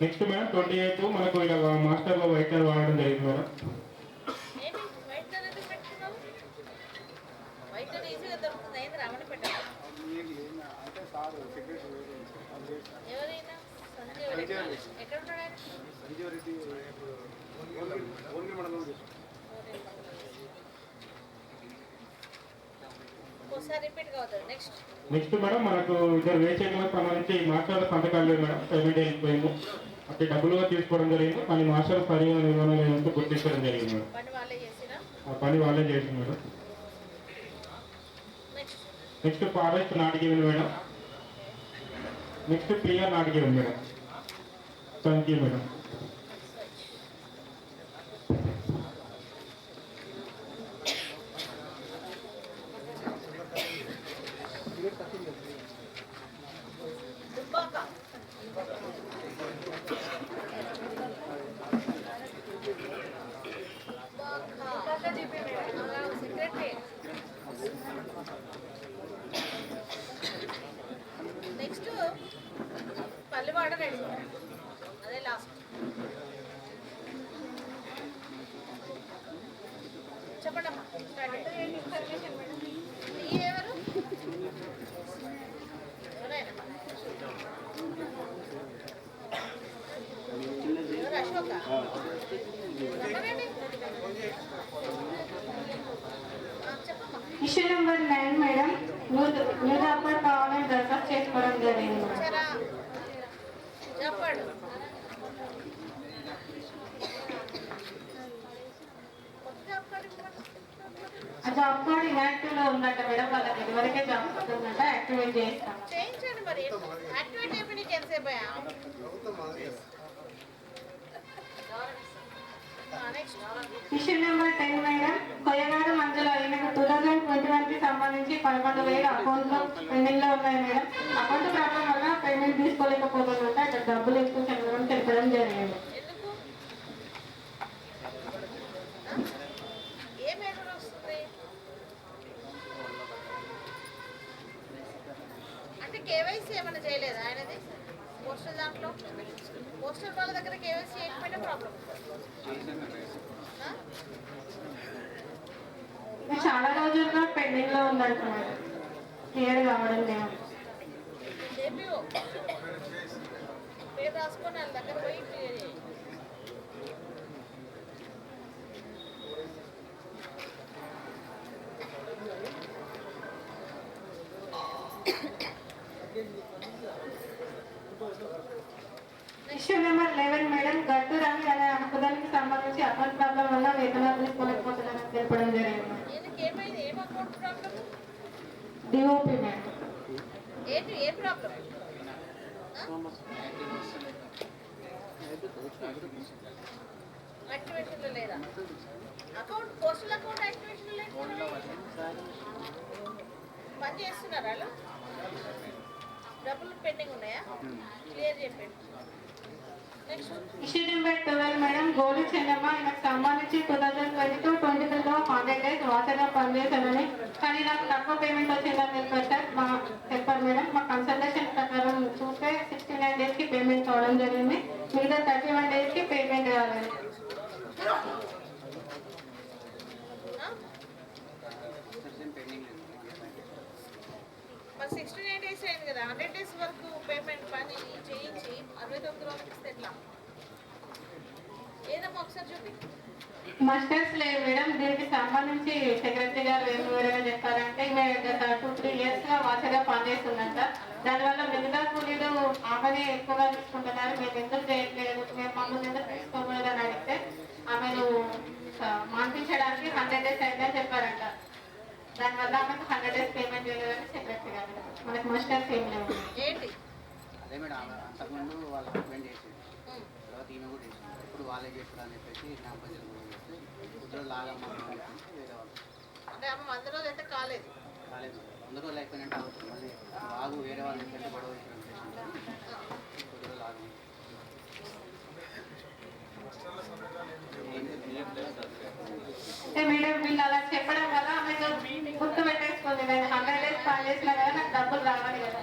నెక్స్ట్ మేడం 28 మనకు ఇలా మాస్టర్లో వైటర్ వాడడం జరిగింది మేడం. నెక్స్ట్ మేడం మనకు ఇద్దరు వేసేట్లకు సంబంధించి మాస్టర్ సంతకాలు లేదు మేడం. పేమెంట్ వెళ్ళిపోయింది. అంటే డబ్బులుగా తీసుకోవడం జరిగింది, కానీ మాస్టర్ సరిగా నిర్వహణ లేదంటూ గుర్తించడం జరిగింది మేడం. ఆ పని వాళ్ళే చేసింది మేడం. నెక్స్ట్ ఫారెస్ట్ నాటికి ఉంది మేడం. నెక్స్ట్ క్లియర్ నాటికి ఉంది madam. Thank you madam.
Next Palliwada ready, అదే లాస్ట్. చెప్పండి అమ్మా. ఎవరు ఎవరు Ashoka
issue number 9 madam new జాబర్ కావాలని దరఖాస్తు చేసుకోవడం జరిగింది.
చెప్పండి.
ఆ జాబ్ కార్డ్ ఇన్యాక్టివ్ లో ఉందంట మేడం. వాళ్ళకి ఇదివరకే జాబ్ కార్డ్ ఉందంట, యాక్టివేట్ చేస్తాం.
చేయించండి మరి. యాక్టివేట్ అయిపోయి నీకు ఎంతసేపు
ఇష్యూ నెంబర్ 10 మేడం కొయ్యగాడు మంజుల ఈమెకు 2021 కి సంబంధించి 11,000 అకౌంట్లో పెండింగ్ లో ఉన్నాయి మేడం. అకౌంట్ ప్రాబ్లం వల్ల పేమెంట్ తీసుకోలేకపోతుందంటే అక్కడ డబ్బులు ఎక్కువ చెల్లడం తెలపడం జరిగింది.
అంటే కేవైసీ ఏమైనా చేయలేదు ఆయనది? పోస్టల్ దాంట్లో పోస్టల్ వాళ్ళ దగ్గర కేవైసీ చేయకపోయినా ప్రాబ్లం.
చాలా రోజులుగా పెండింగ్ లో ఉందంట మేడం, క్లియర్ కావడం లేదు.
పేరు రాసుకొని వాళ్ళ దగ్గర పోయి క్లియర్ చేయండి.
ఇష్యూ నెంబర్ 11 మేడం, గట్టు రవి అనే అమ్మకానికి సంబంధించి అకౌంట్ ప్రాబ్లం వల్ల వేతనాలు తీసుకోలేకపోతున్నారని తెలపడం జరిగింది.
ఏమైంది? ఏం అకౌంట్ ప్రాబ్లం?
DOP madam.
ఏంటి ఏ ప్రాబ్లం? యాక్టివేషన్లో లేదా అకౌంట్? పోస్టల్ అకౌంట్ యాక్టివేషన్లో లేదా? పని చేస్తున్నారా అలా? డబ్బులు పెండింగ్ ఉన్నాయా? క్లియర్ చెప్పండి.
ఇష్యూ నెంబర్ 12 మేడం, గోలి చెన్నమ్మ నాకు సంబంధించి 2022-23లో 100 days వాచర్గా పనిచేశానని, కానీ నాకు తక్కువ పేమెంట్ వచ్చిందని చెప్పారు మేడం. మా కన్సల్టేషన్ ప్రకారం చూస్తే 69 daysకి పేమెంట్ కావడం జరిగింది, మిగతా 31 daysకి పేమెంట్ కావాలి.
మరి 69 days అయింది కదా, 100 days వరకు పేమెంట్ పని చేయించి 69 రోజులకి ఇస్తే ఎట్లా? ఏదమ్మా ఒకసారి చూపి.
మాస్టర్స్ లేదు మేడం, దీనికి సంబంధించి సెక్రటరీ గారు ఏం వివరంగా చెప్పారంటే గత 2-3 yearsగా వాచర్గా పనిచేస్తుందంట. దానివల్ల మిగతా కూలీలు ఆమెనే ఎక్కువగా తీసుకుంటున్నారు, మేము ఎందుకు చేయట్లేదు, మేము మమ్మల్ని ఎందుకు తీసుకోకూడదని అడిగితే ఆమెను మాన్పించడానికి 100 days అయిందని చెప్పారంట. దానివల్ల ఆమెకు 100 days పేమెంట్ చేయలేదని సెక్రటరీ గారు. మనకి మాస్టర్స్ ఏం లేవు.
ఏంటి
అదే మేడం, అంతకుముందు వాళ్ళ హస్బెండ్ చేసింది, తర్వాత ఈమె కూడా చేసింది. ఇప్పుడు వాళ్ళే చేస్తారు అని చెప్పేసి గ్రామ పంచాయతీ కూడా చేస్తే ఇద్దరు లాగమ్మ వేరే వాళ్ళు
అంటే అమ్మ 100 రోజులు అయితే కాలేదు.
100 రోజులు అయిపోయినట్టు అవుతుంది. మళ్ళీ బాగు వేరే వాళ్ళని పెట్టి గొడవ ఇద్దరు లాగం
మేడం వీళ్ళు అలా చెప్పడం వల్ల ఆమెకు గుర్తు పెట్టేసుకుంది, నేను 100 days పని చేసినా కదా నాకు డబ్బులు రావాలి కదా.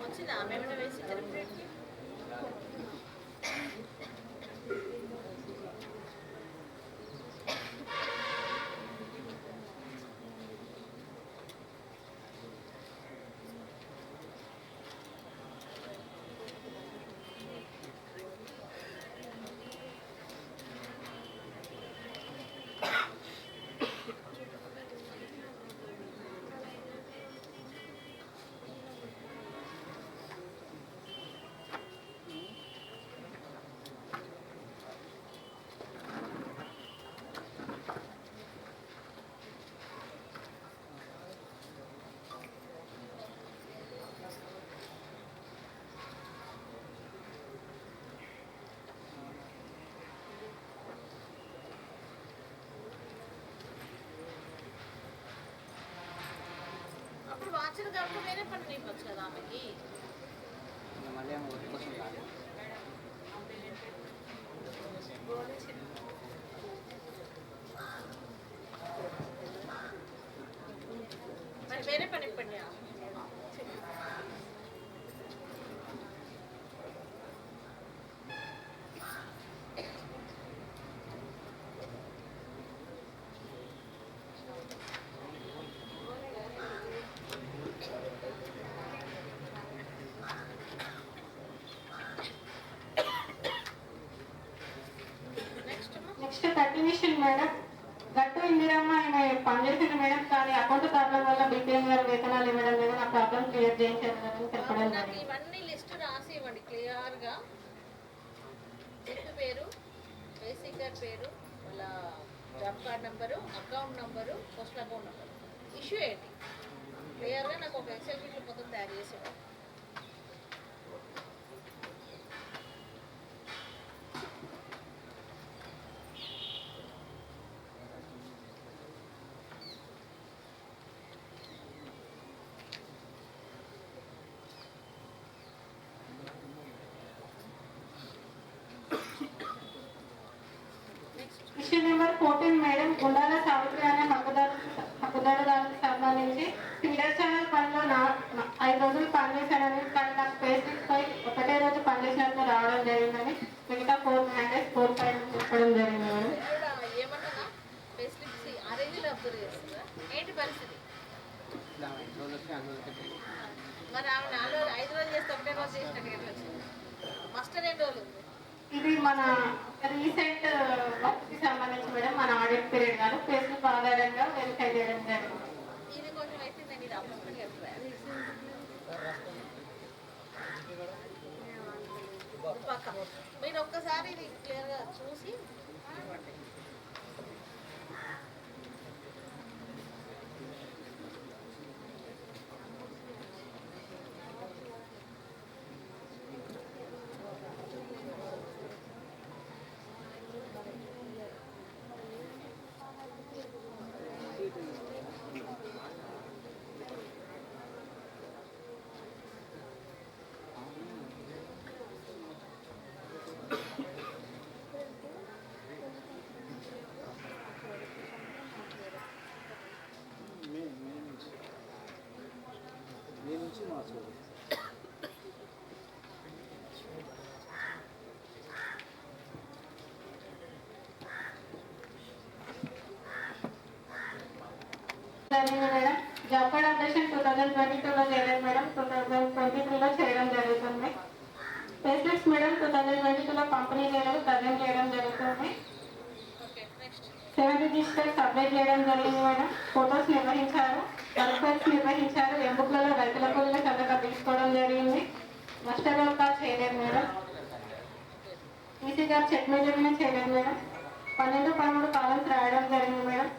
వచ్చిందా ఆమె ఏమైనా వేసి సెలబ్రేట్కి? అప్పుడు వాచర్ కాబట్టి వేరే పని ఇవ్వచ్చు కదా ఆమెకి.
మళ్ళీ ఆమె వర్క్ కోసం రాలేదు.
మరి వేరే పని ఇవ్వండి.
నెక్స్ట్ కంటిన్యూషన్ మేడం, గట్టు ఇందిరమ్మ ఆమె పనిచేసింది మేడం, కానీ అకౌంట్ ప్రాబ్లం వల్ల బీపీఎం గారు వేతనాలు ఇవ్వడం లేదు, నా ప్రాబ్లం క్లియర్ చేయించాలని చెప్పడం
నాకు ఇవన్నీ లిస్ట్ రాసి ఇవ్వండి క్లియర్గా. చెట్టు పేరు, బేసికర్ పేరు, వాళ్ళ job card number, account number, postal account number, issue ఏంటి క్లియర్గా నాకు ఒక ఎక్సెల్ షీట్లో మొత్తం తయారు చేసి ఇవ్వండి.
Issue number 14 madam, Gundala Savitri అనే హక్కుదారులకు సంబంధించి ఫీడర్ ఛానల్ పనిలో 5 రోజులు పనిచేశానని, కానీ నాకు పేస్లిప్ పై ఒకటే రోజు పనిచేసినట్టు రావడం జరిగిందని, మిగతా 4 days 4-5 చెప్పడం జరిగింది మేడం.
ఏమన్నా పేస్లిప్స్ అరేంజ్లో అబ్జర్వ్ చేస్తుందా ఏంటి పరిస్థితి? మరి ఆమె 5 రోజులు చేస్తే ఒకటే రోజు చేసినట్టు ఎట్లా వచ్చింది? మస్టర్ ఎన్ని రోజులు ఉంది?
ఇది మన రీసెంట్ వర్క్కి సంబంధించి మేడం, మన ఆడిట్ పీరియడ్ కాదు, పేస్లిప్ ఆధారంగా వెరిఫై చేయడం జరిగింది.
ఇది కొంచెం అయితే నేను ఇది అప్పుడు చెప్తాను పక్క మీరు ఒక్కసారి ఇది క్లియర్గా చూసి
మే నుంచి మార్చి వరకు.
మేడం జాబ్ కార్డ్ అప్డేషన్ 2022లో చేయలేదు మేడం, 2023లో చేయడం జరుగుతుంది. పేస్లిప్స్ మేడం 2022లో పంపిణీ చేయడం ప్రజెంట్ చేయడం జరుగుతుంది. 7 రిజిస్టర్స్ అప్డేట్ చేయడం జరిగింది మేడం. ఫోటోస్ నిర్వహించారు, వర్క్ ఫైల్స్ నిర్వహించారు, ఎంబుక్లలో రైతుల కూలీల సంతకాలు తీసుకోవడం జరిగింది. మాస్టర్ రోల్ కాల్ చేయలేదు మేడం. ఈసీ గారు చెక్ మెజర్మెంట్ చేయలేదు మేడం. 12, 13 కాలమ్స్ రాయడం జరిగింది మేడం.